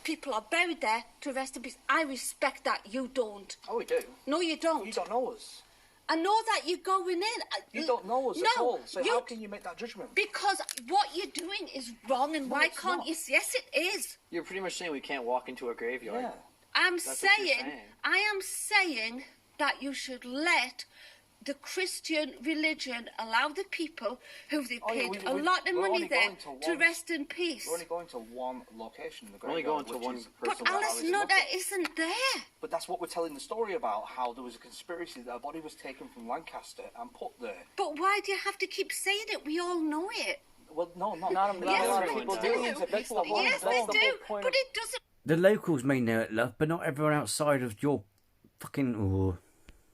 People are buried there to rest in peace. I respect that. You don't. Oh, we do. No, you don't. You don't know us. I know that you're going in. You don't know us at all. So how can you make that judgment? Because what you're doing is wrong, and why can't not. you? Yes, it is. You're pretty much saying we can't walk into a graveyard. Yeah. I am That's what you're saying. saying that you should let the Christian religion allow the people who they paid a lot of money there to rest in peace. We're only going to one location in the We're only graveyard. going to one But person. Alice, no, that isn't there. But that's what we're telling the story about, how there was a conspiracy that a body was taken from Lancaster and put there. But why do you have to keep saying it? We all know it. Well, no, not Not Yes, a lot of we people do. do. Yes, That's the whole- yes, that's they the do. whole point But of- it doesn't The locals may know it, love, but not everyone outside of your fucking... Oh.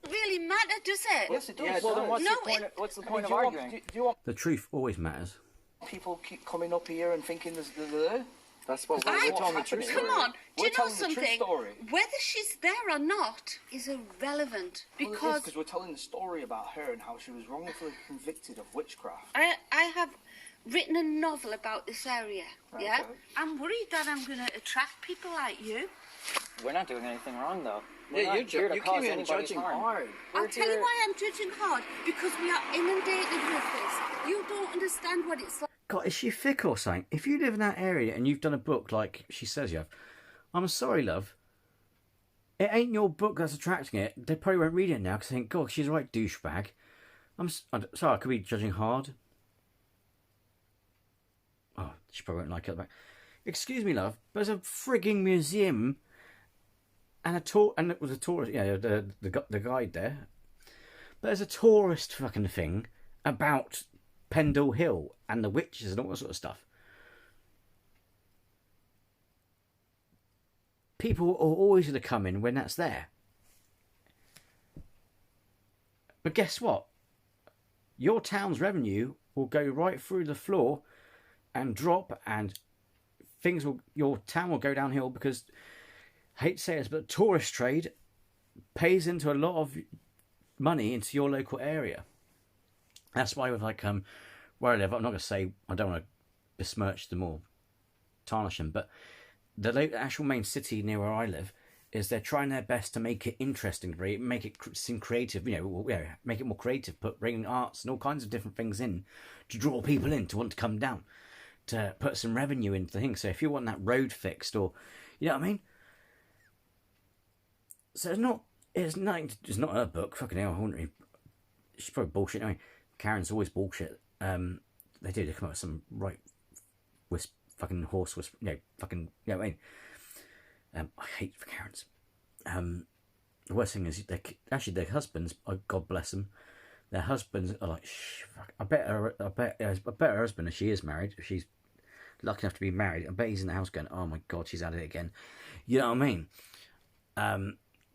really matter, does it? Yes, it does. Yeah, well, then what's No, the point? What's the point of do you arguing? Want, do you want The truth always matters. people keep coming up here and thinking they're there? That's what That's we're what's telling the truth. happening. Come on, do We're you know telling the true something? story. Whether she's there or not is irrelevant because Because we're telling the story about her and how she was wrongfully convicted of witchcraft. I have written a novel about this area. Yeah, Okay. I'm worried that I'm going to attract people like you. We're not doing anything wrong, though. We're Yeah, not here to you cause came in anybody's judging harm. hard. I'll We're tell you here- why I'm judging hard, because we are inundated with this. You don't understand what it's like. God, is she thick or something? If you live in that area and you've done a book like she says you have, I'm sorry, love. It ain't your book that's attracting it. They probably won't read it now because they think, God, she's a right douchebag. I'm sorry, I could be judging hard. Oh, she probably won't like it. excuse me, love, there's a frigging museum and and it was a tourist, the guide there. But there's a tourist fucking thing about Pendle Hill and the witches and all that sort of stuff. People are always going to come in when that's there. But guess what? Your town's revenue will go right through the floor and drop, and your town will go downhill because, I hate to say this, but the tourist trade pays into a lot of money into your local area. That's why with where I live, I'm not going to say, I don't want to besmirch them or tarnish them, but the actual main city near where I live is they're trying their best to make it interesting, make it seem creative, make it more creative, bringing arts and all kinds of different things in to draw people in to want to come down, to put some revenue into the thing. So if you want that road fixed, or you know what I mean. So it's not her book. Fucking hell, I wouldn't really, she's probably bullshit. I mean, Karen's always bullshit. They come up with some right fucking horse whisper, fucking, you know what I mean. I hate for Karens. The worst thing is, their husbands, God bless them, their husbands are like, shh, fuck. I bet her husband, if she is married, if she's lucky enough to be married, I bet he's in the house going, oh my God, she's at it again. You know what I mean?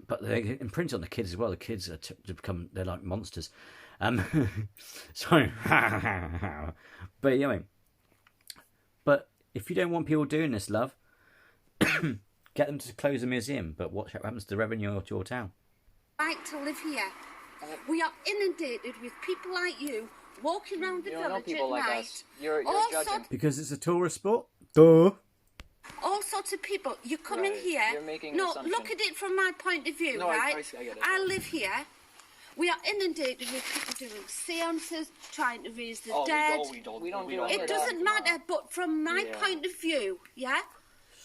But they imprint on the kids as well. The kids are they're like monsters. Sorry. But you know what I mean? But if you don't want people doing this, love, get them to close the museum, but watch what happens to the revenue of your town. Right to live here. We are inundated with people like you walking around the village at like night. us. You're judging. Because it's a tourist spot? Duh. All sorts of people. You come in here. You're making no, look at it from my point of view, right? I get it. I live here. We are inundated with people doing seances, trying to raise the dead. We don't do It doesn't matter, but from my point of view,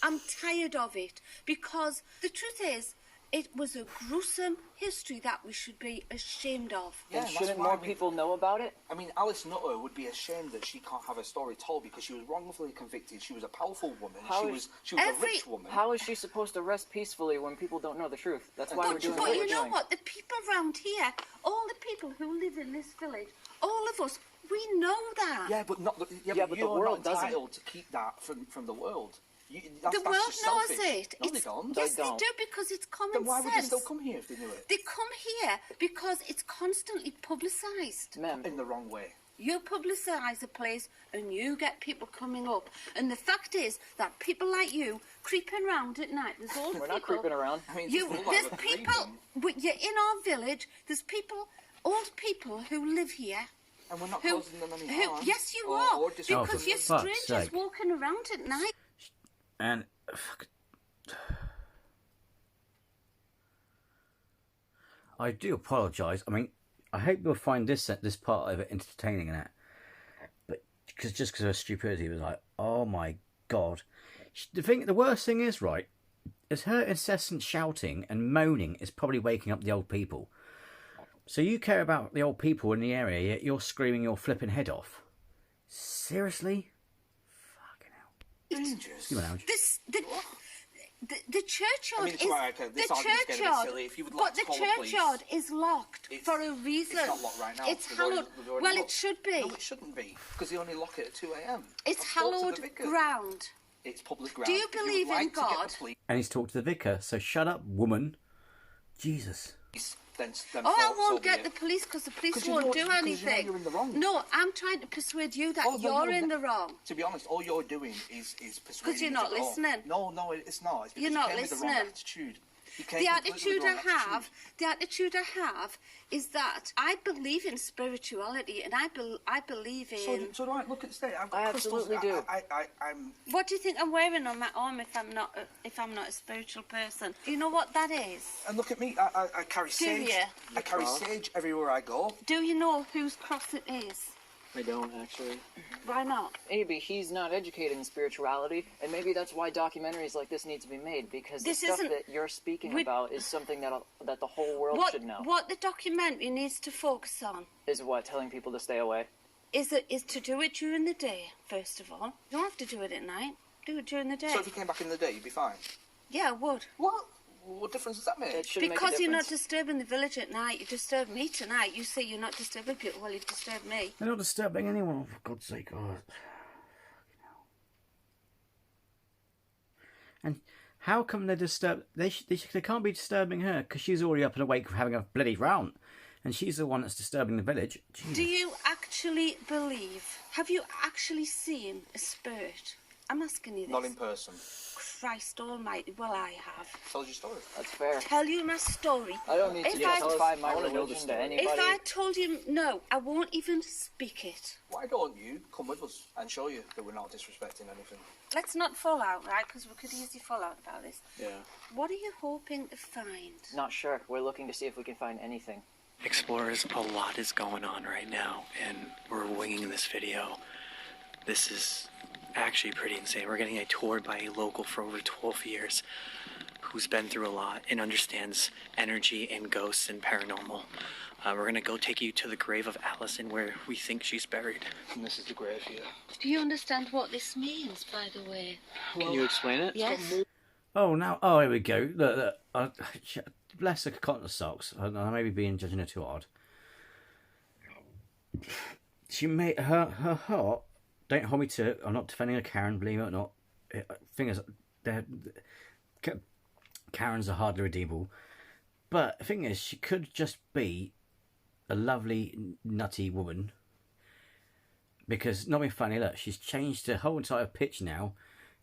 I'm tired of it, because the truth is, it was a gruesome history that we should be ashamed of. Yeah, shouldn't more people know about it? I mean, Alice Nutter would be ashamed that she can't have her story told because she was wrongfully convicted. She was a powerful woman. She was a rich woman. How is she supposed to rest peacefully when people don't know the truth? That's why we're doing what we're doing. But you know what? The people around here, all the people who live in this village, all of us, we know that. Yeah, but not. But the world doesn't. Entitled to keep that from the world. The world knows it. No, they don't. Yes, they do, because it's common sense. Then why would they still come here if they knew it? They come here because it's constantly publicised. In the wrong way. You publicise a place and you get people coming up. And the fact is that people like you creeping around at night, there's old people... We're not creeping around. I mean, there's people... You're in our village, there's people, old people who live here... And we're not causing them any harm. Yes, you are. Because you're strangers walking around at night. And I do apologise. I mean, I hope you'll find this part of it entertaining and that. But because of her stupidity, it was like, oh my God. The worst thing is, right, is her incessant shouting and moaning is probably waking up the old people. So you care about the old people in the area, yet you're screaming your flipping head off. Seriously? Dangerous. The churchyard is the churchyard is locked for a reason. It's not locked right now. It's hallowed. Well, it should be. No, it shouldn't be, because they only lock it at 2 a.m. It's hallowed ground. It's public ground. Do you believe in God? And he's talked to the vicar. So shut up, woman. Jesus. I won't get the police because the police won't do anything. You're in the wrong. No, I'm trying to persuade you that you're in the wrong. To be honest, all you're doing is persuading. Because you're not listening. No, it's not. It's because you're not you came listening. With the wrong attitude. The attitude I have is that I believe in spirituality, and I believe in. So do I. Look at the state. I absolutely do. I'm. What do you think I'm wearing on my arm if I'm not a spiritual person? Do you know what that is? And look at me. I carry sage. Do you? I carry sage everywhere I go. Do you know whose cross it is? I don't, actually. Why not? Maybe he's not educated in spirituality, and maybe that's why documentaries like this need to be made, because the stuff that you're speaking about is something that the whole world should know. What the documentary needs to focus on is what? Telling people to stay away? Is to do it during the day, first of all. You don't have to do it at night. Do it during the day. So if you came back in the day, you'd be fine? Yeah, I would. What? What difference does that make? It shouldn't Because make a you're not difference. disturbing the village at night. You disturb me tonight. You say you're not disturbing people. Well, you've disturbed me. They're not disturbing anyone, for God's sake. Oh. And how come they're disturbed? They can't be disturbing her because she's already up and awake having a bloody round. And she's the one that's disturbing the village. Jesus. Do you actually believe? Have you actually seen a spirit? I'm asking you this. Not in person. Christ almighty. Well, I have. Tell us your story. That's fair. Tell you my story. I don't need to If I- justify my I wanna know the religion to story. anybody. If I told you no, I won't even speak it. Why don't you come with us and show you that we're not disrespecting anything? Let's not fall out, right? Because we could easily fall out about this. Yeah. What are you hoping to find? Not sure. We're looking to see if we can find anything. Explorers, a lot is going on right now, and we're winging this video. This is actually pretty insane. We're getting a tour by a local for over 12 years who's been through a lot and understands energy and ghosts and paranormal. We're going to go take you to the grave of Allison where we think she's buried. And this is the grave here. Do you understand what this means, by the way? Can you explain it? Yes. Oh, now, oh, here we go. Look. Bless her cotton socks. I may be being judging her too hard. She made her heart. Don't hold me to it. I'm not defending a Karen, believe it or not. Thing is, Karens are hardly redeemable. But the thing is, she could just be a lovely, nutty woman. Because, not being funny, look, she's changed her whole entire pitch now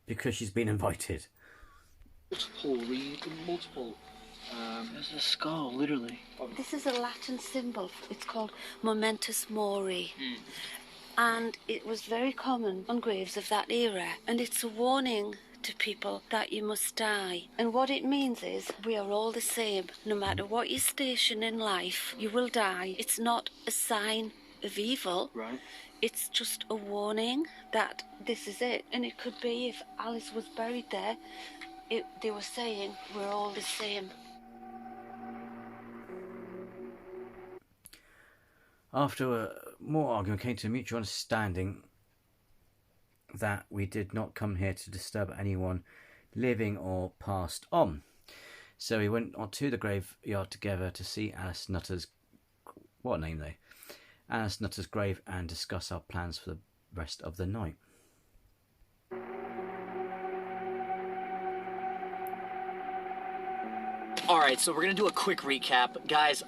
because she's been invited. Multiple. There's a skull, literally. This is a Latin symbol. It's called Momentus Mori. And it was very common on graves of that era. And it's a warning to people that you must die. And what it means is we are all the same. No matter what your station in life, you will die. It's not a sign of evil. Right. It's just a warning that this is it. And it could be if Alice was buried there, they were saying we're all the same. After more argument came to a mutual understanding that we did not come here to disturb anyone living or passed on. So we went on to the graveyard together to see Alice Nutter's, what a name though, Alice Nutter's grave and discuss our plans for the rest of the night. Alright, so we're going to do a quick recap. Guys,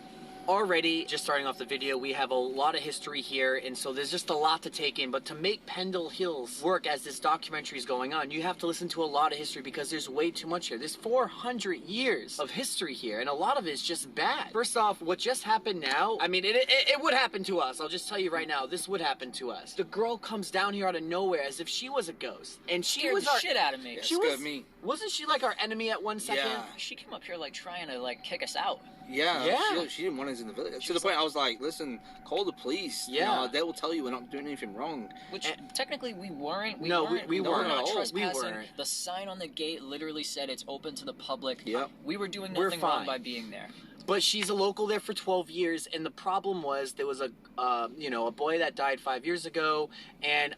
already, just starting off the video, we have a lot of history here, and so there's just a lot to take in. But to make Pendle Hills work as this documentary is going on, you have to listen to a lot of history because there's way too much here. There's 400 years of history here, and a lot of it is just bad. First off, what just happened now, I mean, it would happen to us. I'll just tell you right now, this would happen to us. The girl comes down here out of nowhere as if she was a ghost, and she Scared was the shit out of me. She Scared was me. Wasn't she like our enemy at one second? Yeah. She came up here like trying to like kick us out. Yeah. Yeah. She didn't want us in the village. To the point I was like, listen, call the police. Yeah. You know, they will tell you we're not doing anything wrong. Which technically we weren't. We No, weren't. we were weren't not at all. trespassing. We weren't. The sign on the gate literally said it's open to the public. Yep. We were doing We're nothing wrong fine. by being there. But she's a local there for 12 years, and the problem was there was a boy that died 5 years ago, and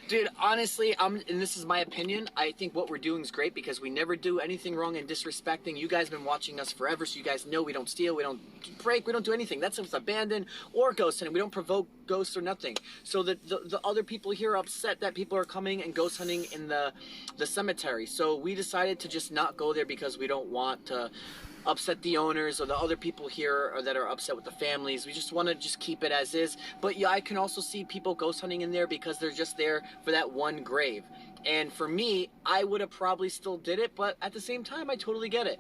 dude, honestly, and this is my opinion, I think what we're doing is great because we never do anything wrong and disrespecting. You guys have been watching us forever, so you guys know we don't steal, we don't break, we don't do anything. That's what's abandoned or ghost hunting. We don't provoke ghosts or nothing. So the other people here are upset that people are coming and ghost hunting in the cemetery. So we decided to just not go there because we don't want to upset the owners or the other people here or that are upset with the families. We just want to just keep it as is. But yeah, I can also see people ghost hunting in there because they're just there for that one grave. And for me, I would have probably still did it, but at the same time, I totally get it.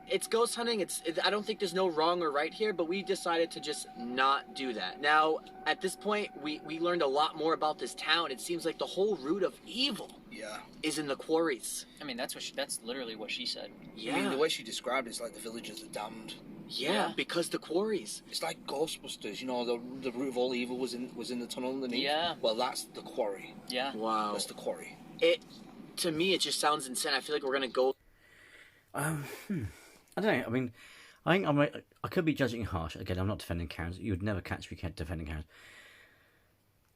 It's ghost hunting. I don't think there's no wrong or right here, but we decided to just not do that. Now, at this point, we learned a lot more about this town. It seems like the whole root of evil is in the quarries. I mean, that's literally what she said. Yeah. I mean, the way she described it's like the villagers are damned. Yeah, because the quarries. It's like Ghostbusters, you know, the root of all evil was in the tunnel underneath. Yeah. Well, that's the quarry. Yeah. Wow. That's the quarry. To me, it just sounds insane. I feel like we're gonna go. I don't know. I mean, I think I could be judging harsh. Again, I'm not defending Karens. You would never catch me defending Karens.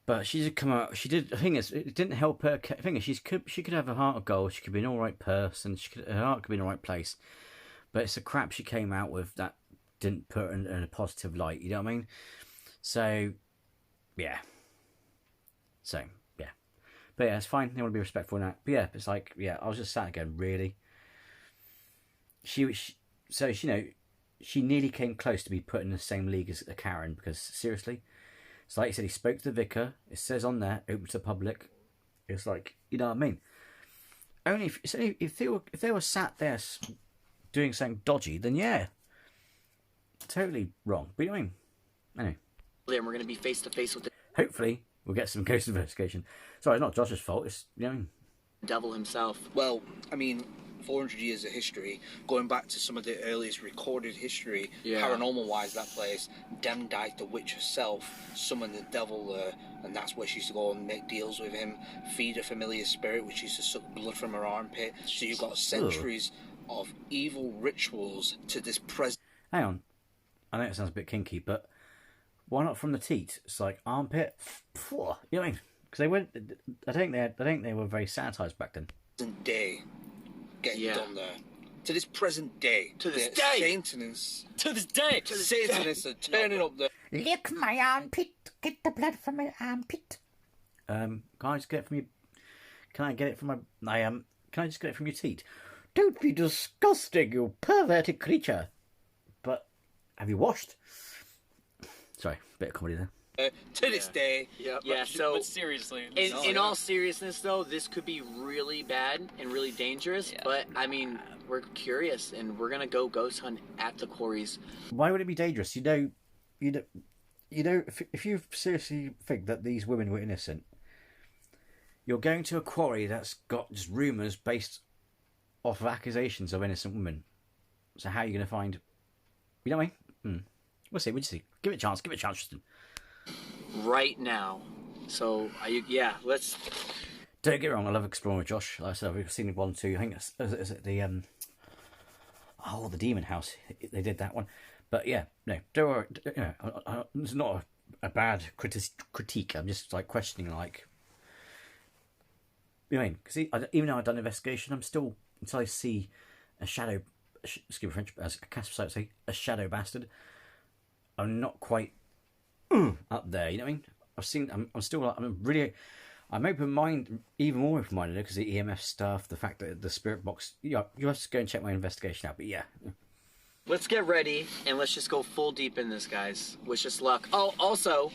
But she did come out. She did. The thing is, it didn't help her. The thing is, she could have a heart of gold. She could be an all right person. Her heart could be in the right place. But it's the crap she came out with that didn't put her in a positive light. You know what I mean? So, yeah. But yeah, it's fine. They want to be respectful in that. But yeah, it's like, yeah, I was just sat again. Really. She nearly came close to be put in the same league as a Karen, because seriously. It's like he said, he spoke to the vicar. It says on there, open to the public. It's like, you know what I mean? Only if they were sat there doing something dodgy, then yeah, totally wrong. But you know what I mean? Anyway. And we're going to be face to face with the... Hopefully, we'll get some ghost investigation. Sorry, it's not Josh's fault. It's, you know what I mean? Devil himself. Well, I mean, 400 years of history, going back to some of the earliest recorded history, paranormal-wise, that place, Demdike, the witch herself, summoned the devil there, and that's where she used to go and make deals with him, feed a familiar spirit, which used to suck blood from her armpit. So you've got centuries of evil rituals to this present... Hang on. I know it sounds a bit kinky, but why not from the teat? It's like armpit. You know what I mean? Because they weren't... I think they were very sanitised back then. Day. Getting done there. To this present day. To this day. Satanists. To this day. To the Satanists are turning up there. Lick my armpit. Get the blood from my armpit. Can I just get it from you? Can I get it from my... Can I just get it from your teat? Don't be disgusting, you perverted creature. But have you washed? Sorry, bit of comedy there. To this day. So but seriously, in all seriousness, though, this could be really bad and really dangerous. But I mean, we're curious, and we're gonna go ghost hunt at the quarries. Why would it be dangerous? You know, if you seriously think that these women were innocent, you're going to a quarry that's got just rumours based off of accusations of innocent women. So how are you going to find? You know what I mean? We'll see. Give it a chance. Tristan. Right now. So, let's... Don't get me wrong, I love exploring with Josh. Like I said, we've seen 1, 2, I think is it the the Demon House. They did that one. But yeah, no, don't worry. You know, it's not a bad critique. I'm just like questioning, like, you know what I mean? Because even though I've done an investigation, I'm still, until I see a shadow, excuse me French, as Casper would say, a shadow bastard, I'm not quite up there, you know what I mean? I'm still like, I'm open-minded, even more open-minded, because the EMF stuff, the fact that the spirit box, you have to go and check my investigation out, but yeah. Let's get ready, and let's just go full deep in this, guys. Wish us luck. Oh, also,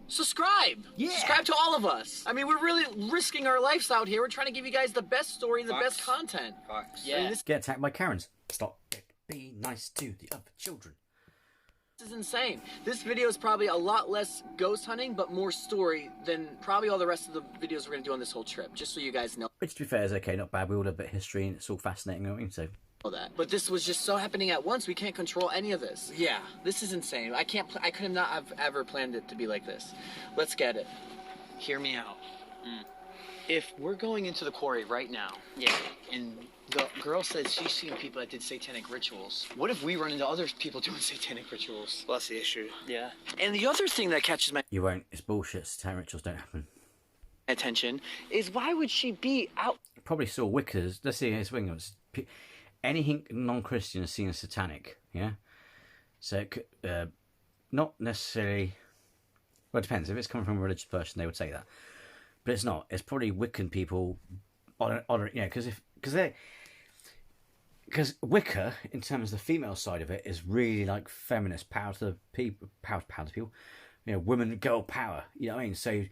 subscribe! Yeah! Subscribe to all of us! I mean, we're really risking our lives out here. We're trying to give you guys the best story and the best content. Facts. Yeah. Get attacked by Karens. Stop. Be nice to the other children. This is insane. This video is probably a lot less ghost hunting, but more story than probably all the rest of the videos we're going to do on this whole trip, just so you guys know. Which, to be fair, is okay, not bad. We all have a bit of history, and it's all fascinating, you know what I mean? So... that. But this was just so happening at once, we can't control any of this. Yeah, this is insane. I could not have ever planned it to be like this. Let's get it. Hear me out. If we're going into the quarry right now, and the girl says she's seen people that did satanic rituals, what if we run into other people doing satanic rituals? Well, that's the issue. Yeah. And the other thing that catches my... You won't. It's bullshit. Satanic rituals don't happen. ...attention is, why would she be out... Probably saw Wiccas. Let's see his wingers. Anything non-Christian is seen as satanic, yeah? So, it could, not necessarily... Well, it depends. If it's coming from a religious person, they would say that. But it's not. It's probably Wiccan people, because Wicca, in terms of the female side of it, is really like feminist power to the people, women, girl power, you know what I mean? So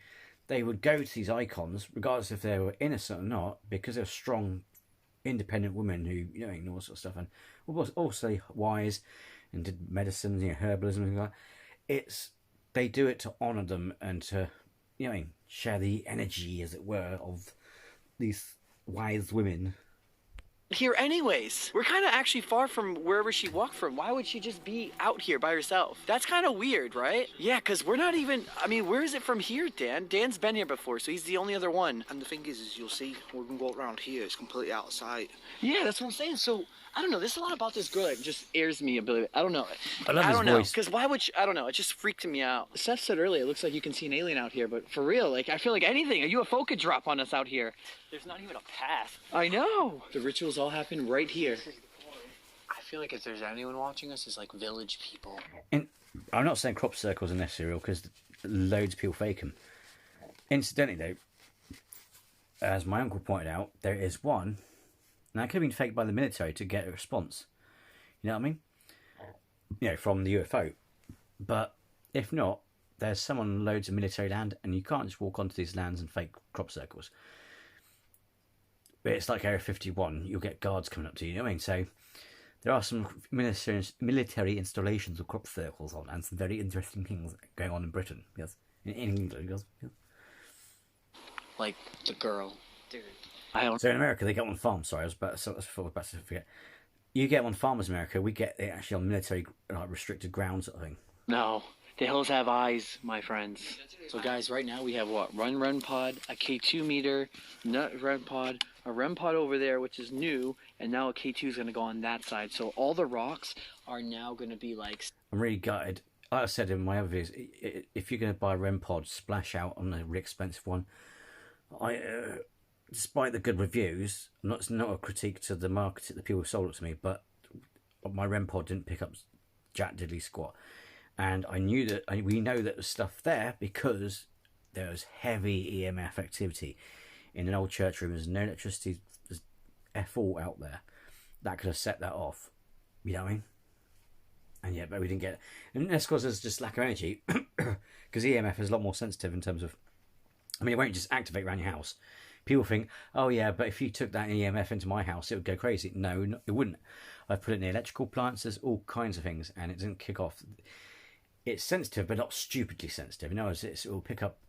they would go to these icons, regardless if they were innocent or not, because they're strong, independent women who, you know, and all sorts of stuff, and also wise and did medicine, herbalism and things like that. They do it to honour them and to, you know, share the energy, as it were, of these wise women. Here anyways. We're kind of actually far from wherever she walked from. Why would she just be out here by herself? That's kind of weird, right? Yeah, because we're not even... I mean, where is it from here, Dan? Dan's been here before, so he's the only other one. And the thing is you'll see, when we walk around here, it's completely out of sight. Yeah, that's what I'm saying. So, I don't know. There's a lot about this girl that just airs me a bit. I don't know. I love his voice. Because why would I don't know. It just freaked me out. Seth said earlier, it looks like you can see an alien out here, but for real, like I feel like anything, a UFO could drop on us out here. There's not even a path. I know. The rituals all happen right here. I feel like if there's anyone watching us, it's like village people. And I'm not saying crop circles are necessary because loads of people fake them. Incidentally, though, as my uncle pointed out, there is one. Now, it could have been faked by the military to get a response. You know what I mean? You know, from the UFO. But if not, there's someone on loads of military land, and you can't just walk onto these lands and fake crop circles. But it's like Area 51. You'll get guards coming up to you. You know what I mean? So there are some military installations with crop circles on, and some very interesting things going on in Britain. Yes, in England. Yes. Like the girl. Dude. So in America, they get on farms. Sorry, I was about to forget. You get on farmers in America. We get it actually on military restricted ground sort of thing. No, the hills have eyes, my friends. So guys, right now we have what? Run pod, a K2 meter, nut REM pod, a REM pod over there, which is new, and now a K2 is going to go on that side. So all the rocks are now going to be like... I'm really gutted. Like I said in my other videos, if you're going to buy a REM pod, splash out on a really expensive one. Despite the good reviews, it's not a critique to the market, the people who sold it to me, but my REM pod didn't pick up jack diddly squat. And I knew that, we know that there's stuff there because there was heavy EMF activity. In an old church room, there's no electricity, there's F all out there. That could have set that off. You know what I mean? And yeah, but we didn't get it. And that's because there's just lack of energy. Because EMF is a lot more sensitive in terms of, I mean, it won't just activate around your house. People think, oh yeah, but if you took that EMF into my house, it would go crazy. No, it wouldn't. I put it in the electrical appliances, all kinds of things, and it doesn't kick off. It's sensitive, but not stupidly sensitive. You know, it will pick up.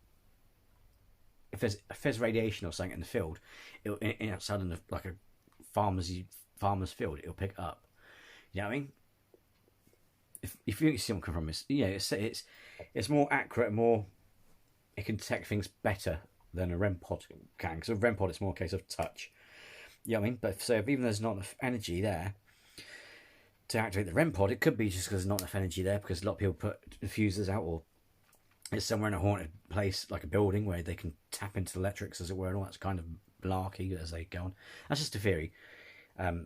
If there's radiation or something in the field, outside in like a farmer's field, it'll pick up. You know what I mean? If you see what I'm coming from, it's more accurate, it can detect things better than a REM pod can, because a REM pod it's more a case of touch. You know what I mean? But so if even there's not enough energy there to activate the REM pod, it could be just because there's not enough energy there, because a lot of people put diffusers out, or it's somewhere in a haunted place like a building where they can tap into the electrics, as it were, and all that's kind of malarkey as they go on. That's just a theory of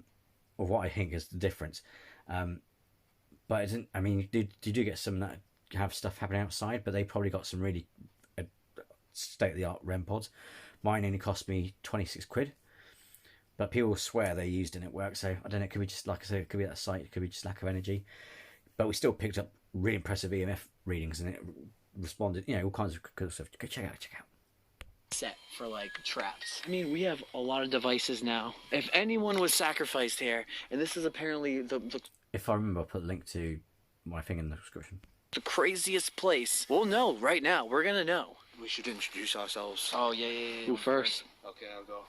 what I think is the difference. But it isn't, I mean, you do get some that have stuff happening outside, but they probably got some really state-of-the-art REM pods. Mine only cost me 26 quid, but people swear they used it and it worked. So I don't know, it could be just, like I said, it could be that site, it could be just lack of energy, but we still picked up really impressive EMF readings, and it responded, you know, all kinds of good stuff. Go check out. Set for like traps. I mean, we have a lot of devices now. If anyone was sacrificed here, and this is apparently the if I remember, I'll put a link to my thing in the description. The craziest place. We'll know right now. We're gonna know. We should introduce ourselves. Oh, yeah. You first. Okay, I'll go.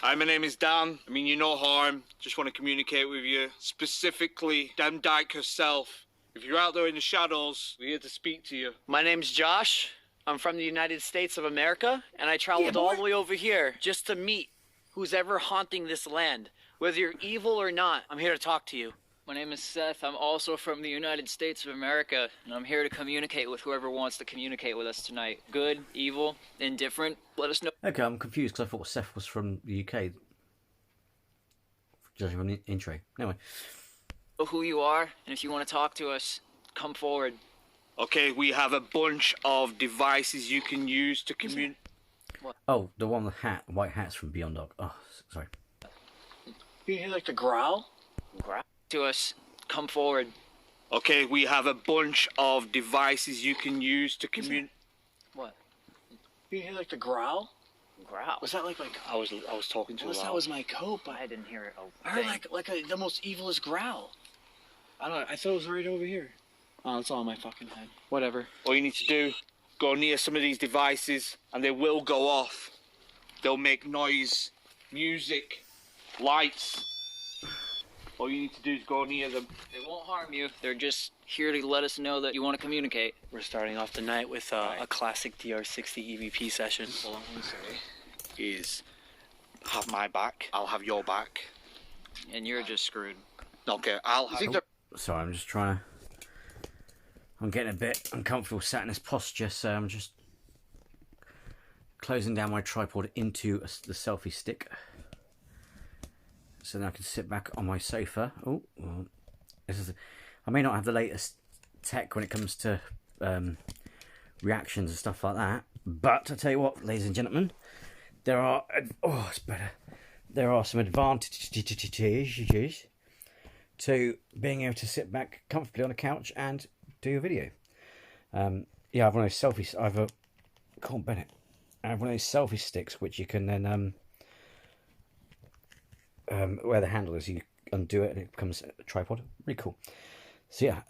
Hi, my name is Dan. I mean you no harm. Just want to communicate with you. Specifically, Dem Dyke herself. If you're out there in the shadows, we're here to speak to you. My name's Josh. I'm from the United States of America, and I traveled all the way over here just to meet who's ever haunting this land. Whether you're evil or not, I'm here to talk to you. My name is Seth. I'm also from the United States of America, and I'm here to communicate with whoever wants to communicate with us tonight. Good, evil, indifferent, let us know. Okay, I'm confused because I thought Seth was from the UK. Judging from the intro. Anyway. Who you are, and if you want to talk to us, come forward. Okay, we have a bunch of devices you can use to communicate. Oh, the one with the hat, white hat's from Beyond Dog. Oh, sorry. You hear like the growl? Growl? To us, come forward. Okay, we have a bunch of devices you can use to communicate. What? You hear like the growl? Growl? Was that like I was talking to that was my coat, but I didn't hear it. I heard the most evilest growl. I don't know, I thought it was right over here. Oh, it's all in my fucking head. Whatever. All you need to do, go near some of these devices and they will go off. They'll make noise, music, lights. All you need to do is go near them. They won't harm you. They're just here to let us know that you want to communicate. We're starting off the night with a classic DR60 EVP session. All I'm going to say is, have my back, I'll have your back. and you're just screwed. Okay, I'll have... Sorry, I'm just trying to... I'm getting a bit uncomfortable sat in this posture, so I'm just closing down my tripod into the selfie stick. So now I can sit back on my sofa. Oh, well, I may not have the latest tech when it comes to reactions and stuff like that, but I tell you what, ladies and gentlemen, there are... Oh, it's better. There are some advantages to being able to sit back comfortably on a couch and do a video. Yeah, I have one of those selfies. I have one of those selfie sticks which you can then where the handle is, you undo it and it becomes a tripod. Really cool. So yeah,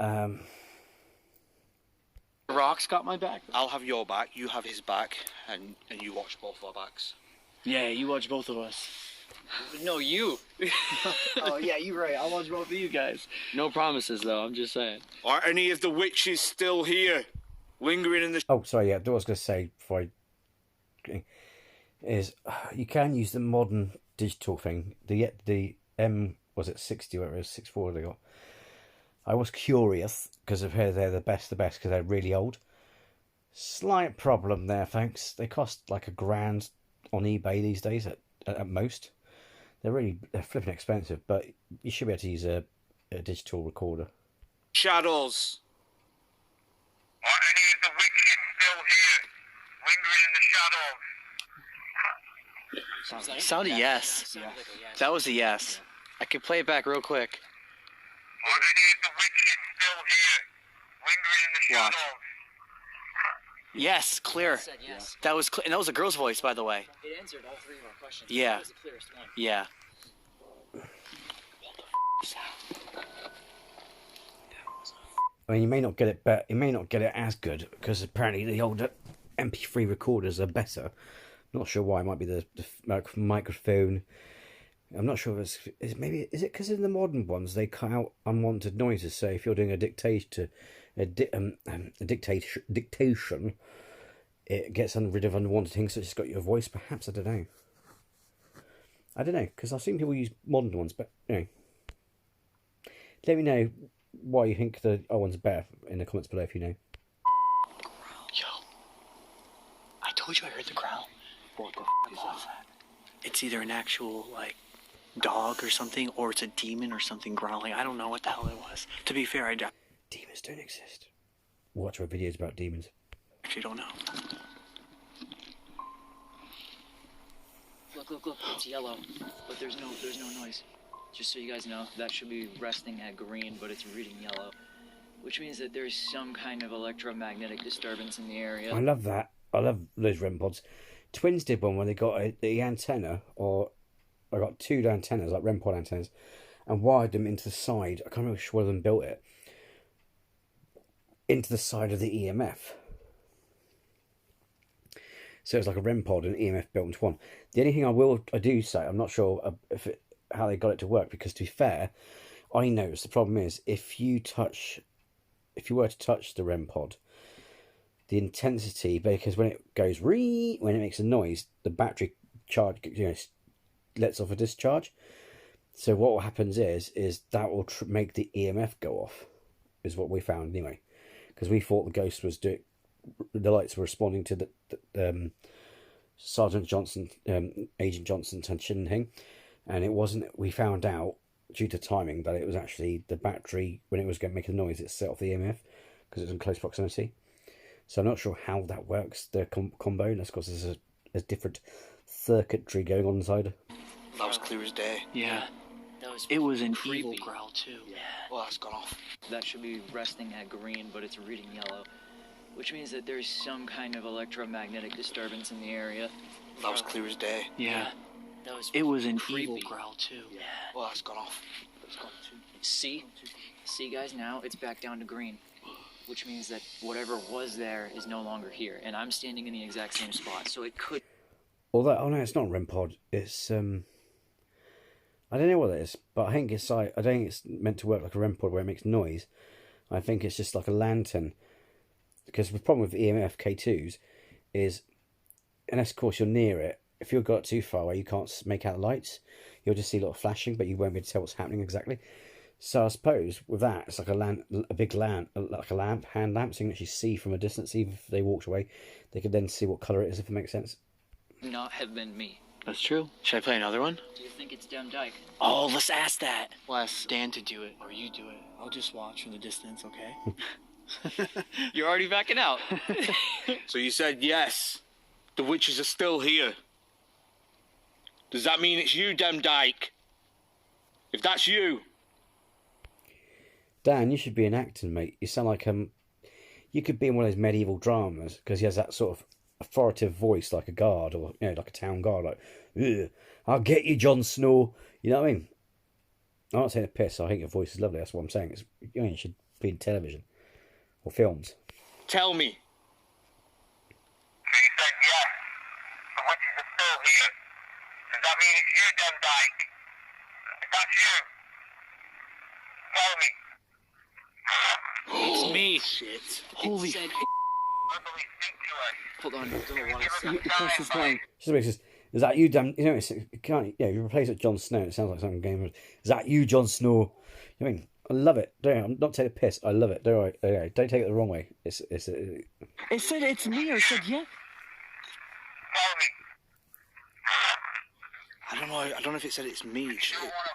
Rock's got my back. I'll have your back, you have his back, and you watch both of our backs. Yeah, you watch both of us. No, you. Oh yeah, you're right. I'll watch both of you guys. No promises though, I'm just saying. Are any of the witches still here? Lingering in the... Oh, sorry, yeah, what I was going to say before is you can use the modern digital thing. The was it 60 or whatever it was, 64 they got. I was curious because I've heard they're the best because they're really old. Slight problem there, thanks. They cost like $1,000 on eBay these days at most. They're flipping expensive, but you should be able to use a digital recorder. Shadows. Are any of the witches still here, lingering in the shadows? Sounded yes. That was a yes. I could play it back real quick. Are any of the witches still here, lingering in the shadows? Yes, clear. Said yes. That was clear, and that was a girl's voice, by the way. It answered all three of our questions. Yeah. That was the clearest one. Yeah. I mean, you may not get it, but you may not get it as good because apparently the older MP3 recorders are better. Not sure why. It might be the microphone. I'm not sure if is it because in the modern ones they cut out unwanted noises. So if you're doing a dictation, it gets rid of unwanted things. So it's just got your voice. Perhaps I don't know. Because I've seen people use modern ones, but let me know why you think the old one's better in the comments below if you know. Yo, I told you I heard the growl. What the is that? It's either an actual dog or something, or it's a demon or something growling. I don't know what the hell it was. To be fair, Demons don't exist. Watch our videos about demons. Actually don't know. Look, it's yellow, but there's no noise. Just so you guys know, that should be resting at green, but it's reading yellow, which means that there's some kind of electromagnetic disturbance in the area. I love that. I love those REM pods. Twins did one when they got the antenna, or I got two antennas, like REM pod antennas, and wired them into the side. I can't remember which one of them built it. Into the side of the EMF. So it's like a REM pod and EMF built into one. The only thing I do say, I'm not sure how they got it to work, because to be fair, I noticed the problem is if you were to touch the REM pod, the intensity, because when it goes when it makes a noise, the battery charge lets off a discharge. So what happens is that will make the EMF go off, is what we found anyway, because we thought the ghost was the lights were responding to the Sergeant Johnson, Agent Johnson tension thing, and it wasn't. We found out due to timing that it was actually the battery, when it was going to make a noise, it set off the EMF because it's in close proximity. So I'm not sure how that works, the combo. That's because there's a different circuitry going on inside. That was clear as day. Yeah. It was an creepy. evil growl too. Yeah. Well, that's gone off. That should be resting at green, but it's reading yellow, which means that there's some kind of electromagnetic disturbance in the area. That was clear as day. Yeah. It was an creepy. evil growl too. Yeah. Well, that's gone off. It's gone too. See, guys, now it's back down to green, which means that whatever was there is no longer here, and I'm standing in the exact same spot, so it could... Although, oh no, it's not a REM pod. It's, I don't know what it is, but I think it's I don't think it's meant to work like a REM pod where it makes noise. I think it's just like a lantern. Because the problem with EMF K2s is, unless of course you're near it, if you've got too far away, you can't make out the lights. you'll just see a lot of flashing, but you won't be able to tell what's happening exactly. So I suppose with that, it's like a big lamp, like a lamp, hand lamp, so you can actually see from a distance. Even if they walked away, they could then see what colour it is, if it makes sense. Not have been me. That's true. Should I play another one? Do you think it's Dem Dyke? Oh, let's ask that. We'll ask Dan to do it, or you do it. I'll just watch from the distance, okay? You're already backing out. So you said yes. The witches are still here. Does that mean it's you, Dem Dyke? If that's you... Dan, you should be an actor, mate. You sound like you could be in one of those medieval dramas, because he has that sort of authoritative voice, like a guard, or like a town guard, like, "Ugh, I'll get you, Jon Snow." You know what I mean? I'm not saying a piss. I think your voice is lovely. That's what I'm saying. You should be in television or films. Tell me. So you said yes. The witches are still here. Does that mean it's you, Dem Dyke? If that's you, tell me. It's me. Shit. Holy Verbally speak to us. Hold on, don't Give want us to a see. sign, buddy. Just makes is that you, Dan? It can't. Yeah, you replace it with Jon Snow. It sounds like some game. Is that you, Jon Snow? I mean, I love it. I'm not taking a piss. I love it. Don't take it the wrong way. It said it's me, or it said yeah. Tell me. I don't know. I don't know if it said it's me.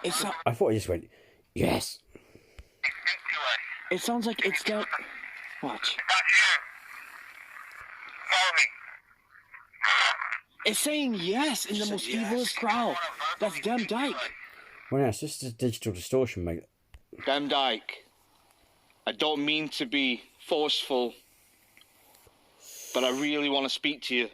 It's not, I thought I just went, yes. Speak to us. it sounds like it's down. Watch. If that's you, tell me. It's saying yes in the most evilest growl. That's Dem Dyke. Well, yeah, it's just a digital distortion, mate. Dem Dyke, I don't mean to be forceful, but I really want to speak to you.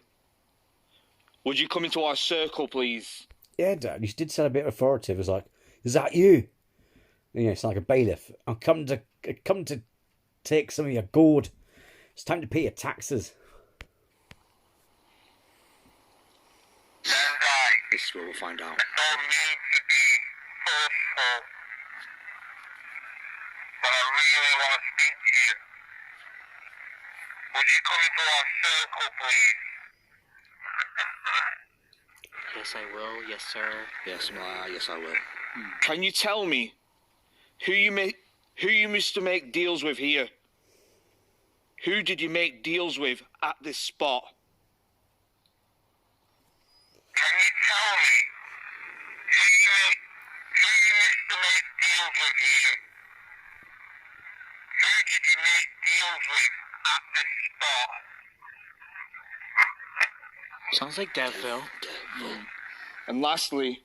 Would you come into our circle, please? Yeah, Dad, you did sound a bit authoritative. It's like, is that you? It's like a bailiff. I'm come to take some of your gold. It's time to pay your taxes. Dem Dyke. This is where we'll find out. I don't mean to be forceful, but I really want to speak to you. Would you come into our circle, please? Yes, I will. Yes, sir. Yes, I will. Can you tell me who you used to make deals with here? Who did you make deals with at this spot? Can you tell me who you used to make deals with here? Who did you make deals with at this spot? Sounds like Deville. And lastly,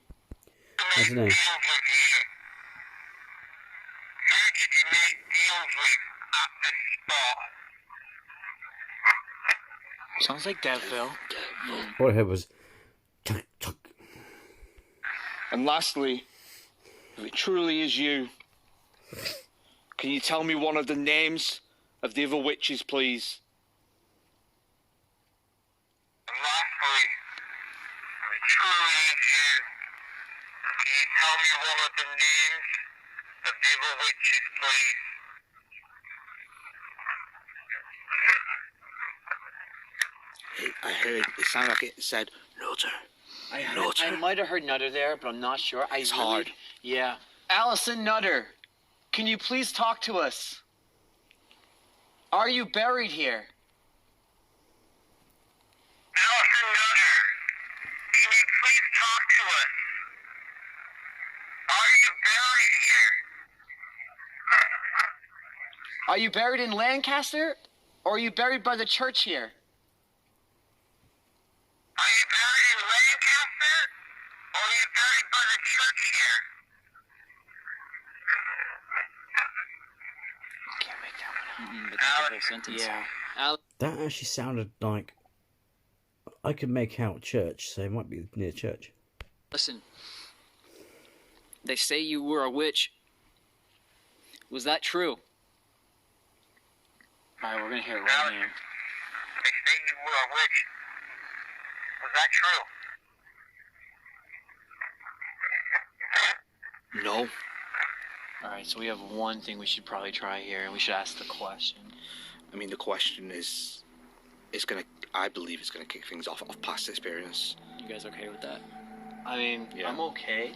I don't know. Deals with here. Who did you make deals with at this spot? Sounds like Deville. All I heard was, tuck, tuck. and lastly, if it truly is you, can you tell me one of the names of the other witches, please? And lastly, if it truly is you, can you tell me one of the names of the other witches, please? I heard, it sounded like it said, Nutter. I might have heard Nutter there, but I'm not sure. It's hard. Yeah. Allison Nutter, can you please talk to us? Are you buried here? Allison Nutter, can you please talk to us? Are you buried here? Are you buried in Lancaster? Or are you buried by the church here? Are you buried in Lancaster? Or are you buried by the church here? Can't make that one out. But that's the whole sentence. Yeah. That actually sounded like I could make out church, so it might be near church. Listen, they say you were a witch. Was that true? Alright, we're gonna hear it right Allison, now. they say you were a witch. Was that true? No. Alright, so we have one thing we should probably try here, and we should ask the question. I mean, the question is, I believe it's gonna kick things off past experience. You guys okay with that? I mean, Yeah. I'm okay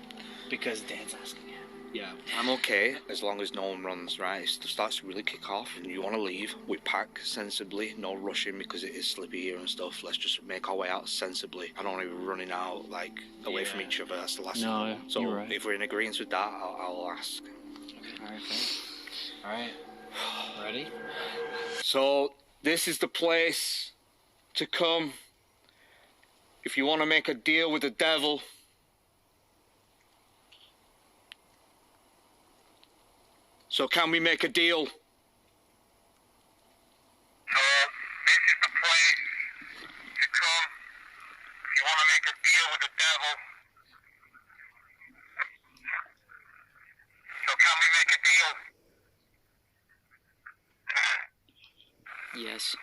because Dan's asking it. Yeah, I'm okay as long as no one runs, right? It starts to really kick off and you want to leave. We pack sensibly, no rushing because it is slippy here and stuff. Let's just make our way out sensibly. I don't want to be running out, like, away from each other. That's the last thing I want. So you're right. if we're in agreement with that, I'll ask. Okay. Alright, fair. Alright. Ready? So, this is the place to come if you want to make a deal with the devil. So can we make a deal? So, this is the place to come if you want to make a deal with the devil. So, can we make a deal? Yes.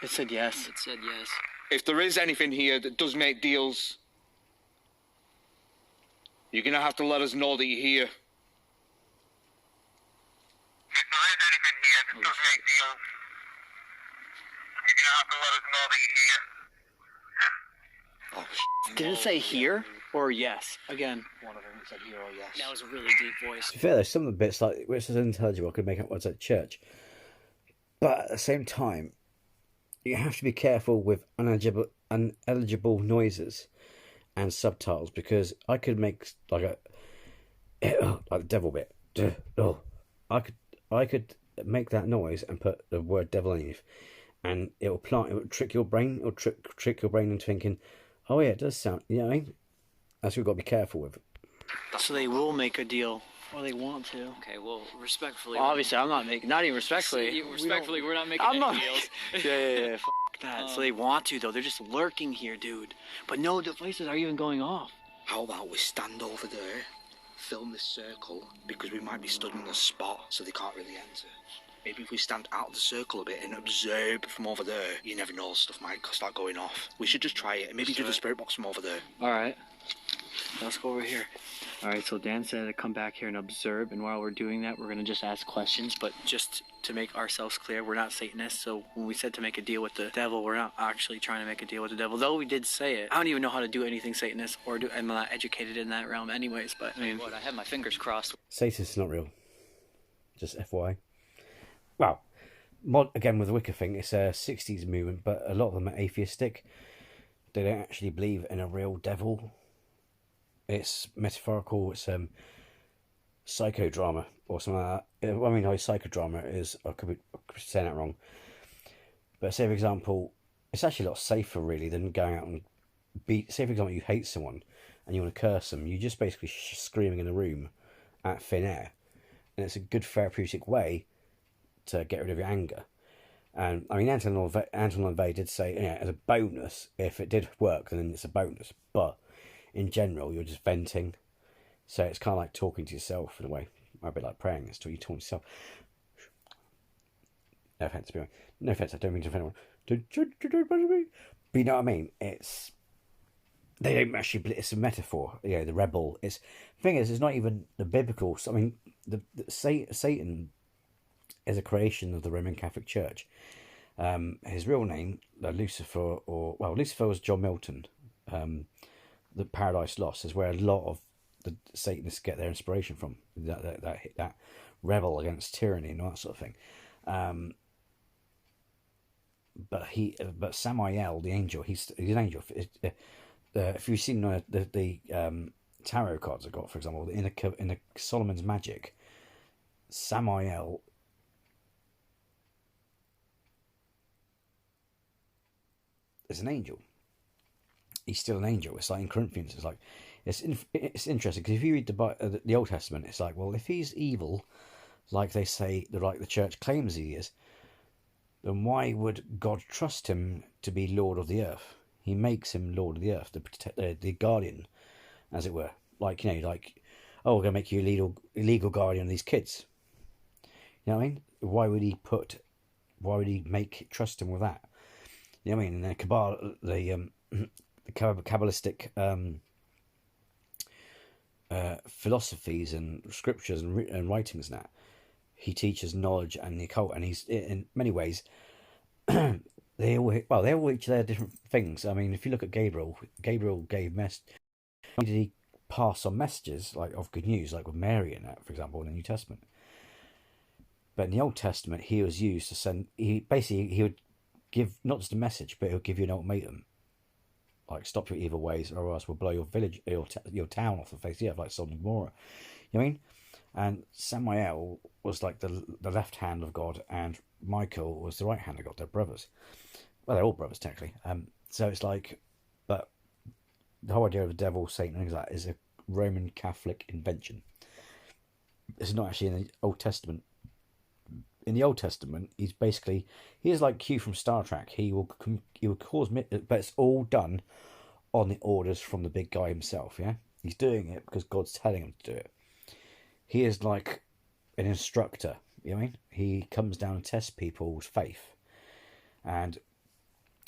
It said yes. It said yes. If there is anything here that does make deals, you're gonna have to let us know that you're here. If there is anything here that does make deals, you're gonna have to let us know that you're here. Oh, did it say here or yes? Again. One of them said here or yes. That was a really deep voice. To be fair, there's some of the bits like which is unintelligible. I could make out words like church, but at the same time, you have to be careful with uneligible noises and subtitles because I could make like a like the devil bit. I could make that noise and put the word devil underneath, and it will trick your brain. It will trick your brain into thinking, oh yeah, it does sound. You know what I mean? That's what we've got to be careful with. So they will make a deal, or they want to. Okay, well, respectfully. Well, obviously, I'm not making. Not even respectfully. Respectfully, we're not making I'm any not. deals. Yeah. F that. So they want to though. They're just lurking here, dude. But no devices are even going off. How about we stand over there, film this circle, because we might be stood in a spot so they can't really enter. Maybe if we stand out of the circle a bit and observe from over there, you never know, stuff might start going off. We should just try it. Maybe do the spirit box from over there. All right. Let's go over here. All right, so Dan said to come back here and observe, and while we're doing that, we're going to just ask questions, but just to make ourselves clear, we're not Satanists, so when we said to make a deal with the devil, we're not actually trying to make a deal with the devil, though we did say it. I don't even know how to do anything Satanist, I'm not educated in that realm anyways, but I mean... What, I have my fingers crossed. Satan's not real. Just FYI. Well, again, with the Wicca thing, it's a 60s movement, but a lot of them are atheistic. They don't actually believe in a real devil. It's metaphorical, it's psychodrama or something like that. I mean, psychodrama is, I could be saying that wrong. But say, for example, it's actually a lot safer, really, than going out and say, for example, you hate someone and you want to curse them. You're just basically screaming in a room at thin air. And it's a good therapeutic way to get rid of your anger. And, I mean, Anton LaVey did say, yeah, as a bonus, if it did work, then it's a bonus. But in general, you're just venting. So it's kind of like talking to yourself in a way. Might be like praying. It's you talking to yourself. No offence, no offence. I don't mean to offend anyone. But you know what I mean? They don't actually. It's a metaphor. You know, the rebel. The thing is, it's not even the biblical. I mean, Satan is a creation of the Roman Catholic Church. His real name, Lucifer, Lucifer was John Milton. The Paradise Lost is where a lot of the Satanists get their inspiration from. That rebel against tyranny and all that sort of thing. But Samael, the angel, he's an angel. If you've seen the tarot cards I got, for example, in the Solomon's Magic, Samael is an angel. He's still an angel. It's like in Corinthians. It's like it's interesting because if you read the Old Testament, it's like, well, if he's evil, like they say, the church claims he is, then why would God trust him to be Lord of the earth? He makes him Lord of the earth, the guardian, as it were. Like, you know, like, oh, we're gonna make you illegal guardian of these kids. You know what I mean? Why would he trust him with that? You know what I mean? And the Kabbalah, the Kabbalistic philosophies and scriptures and writings and that, he teaches knowledge and the occult, and he's in many ways they all each their different things. I mean, if you look at Gabriel gave did he pass on messages like of good news, like with Mary and that, for example, in the New Testament? But in the Old Testament, he was used to send. He would give not just a message, but he'll give you an ultimatum, like stop your evil ways, or else we'll blow your village, your town off the face of the earth, like Sodom and Gomorrah. You know what I mean? And Samael was like the left hand of God, and Michael was the right hand of God. They're brothers. Well, they're all brothers technically. So it's like, but the whole idea of the devil, Satan, things like that is a Roman Catholic invention. It's not actually in the Old Testament. In the Old Testament, he is like Q from Star Trek. He will cause, but it's all done on the orders from the big guy himself. Yeah, he's doing it because God's telling him to do it. He is like an instructor. You know what I mean? He comes down and tests people's faith, and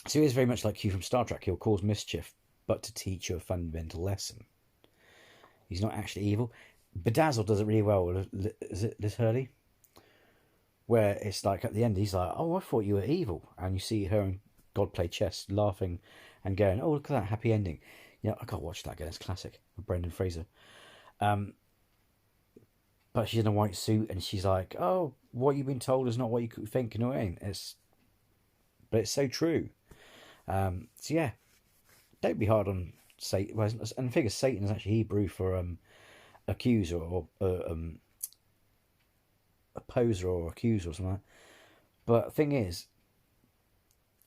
so he is very much like Q from Star Trek. He'll cause mischief, but to teach you a fundamental lesson. He's not actually evil. Bedazzled does it really well. Is it Liz Hurley? Where it's like at the end, he's like, "Oh, I thought you were evil," and you see her and God play chess, laughing and going, "Oh, look at that happy ending." You know, I gotta watch that again. It's classic with Brendan Fraser. But she's in a white suit, and she's like, "Oh, what you've been told is not what you could think." You know what I mean? But it's so true. So yeah, don't be hard on Satan. And the thing is, Satan is actually Hebrew for accuser or opposer or accuser or something like that. But the thing is,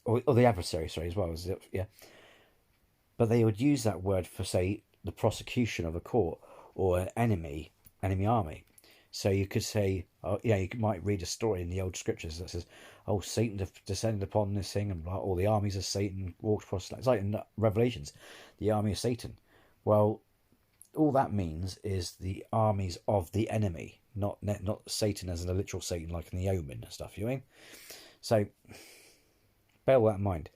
or the adversary, sorry, as well, is it? Yeah. But they would use that word for, say, the prosecution of a court or an enemy army. So you could say, you might read a story in the old scriptures that says, "Oh, Satan descended upon this thing, and all the armies of Satan walked across." It's like in Revelations, the army of Satan. Well, all that means is the armies of the enemy, not Satan as a literal Satan like in the Omen and stuff. You know what I mean? So bear that in mind.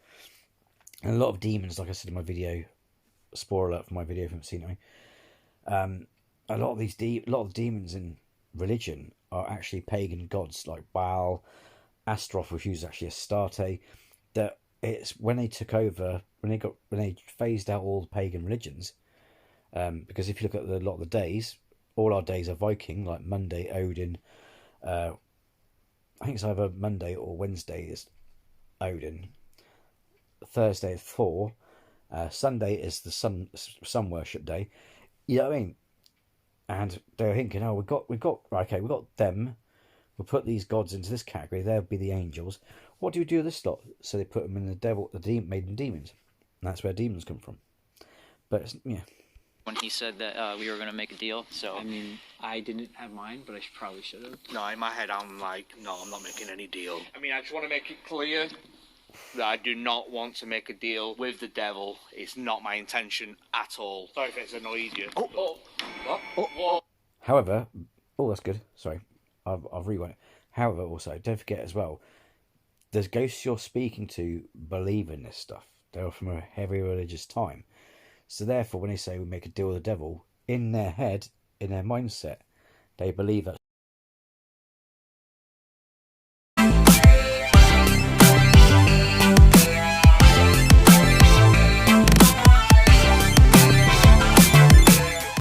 And a lot of demons, like I said in my video, spoiler alert for my video if you haven't seen it. A lot of the demons in religion are actually pagan gods like Baal, Astaroth, which is actually Astarte. That it's when they took over, when they phased out all the pagan religions. Because if you look at a lot of the days, all our days are Viking, like Monday, Odin. I think it's either Monday or Wednesday is Odin. Thursday is Thor. Sunday is the sun worship day. You know what I mean? And they're thinking, "Oh, we've got them. We'll put these gods into this category. They'll be the angels. What do we do with this lot?" So they put them in made them demons. And that's where demons come from. But yeah. When he said that we were going to make a deal, so... I mean, I didn't have mine, but I probably should have. No, in my head, I'm like, no, I'm not making any deal. I mean, I just want to make it clear that I do not want to make a deal with the devil. It's not my intention at all. Sorry if it's annoyed you. What? However, that's good. Sorry, I've rewound it. However, also, don't forget as well, the ghosts you're speaking to believe in this stuff. They're from a heavy religious time. So therefore, when they say we make a deal with the devil, in their head, in their mindset, they believe that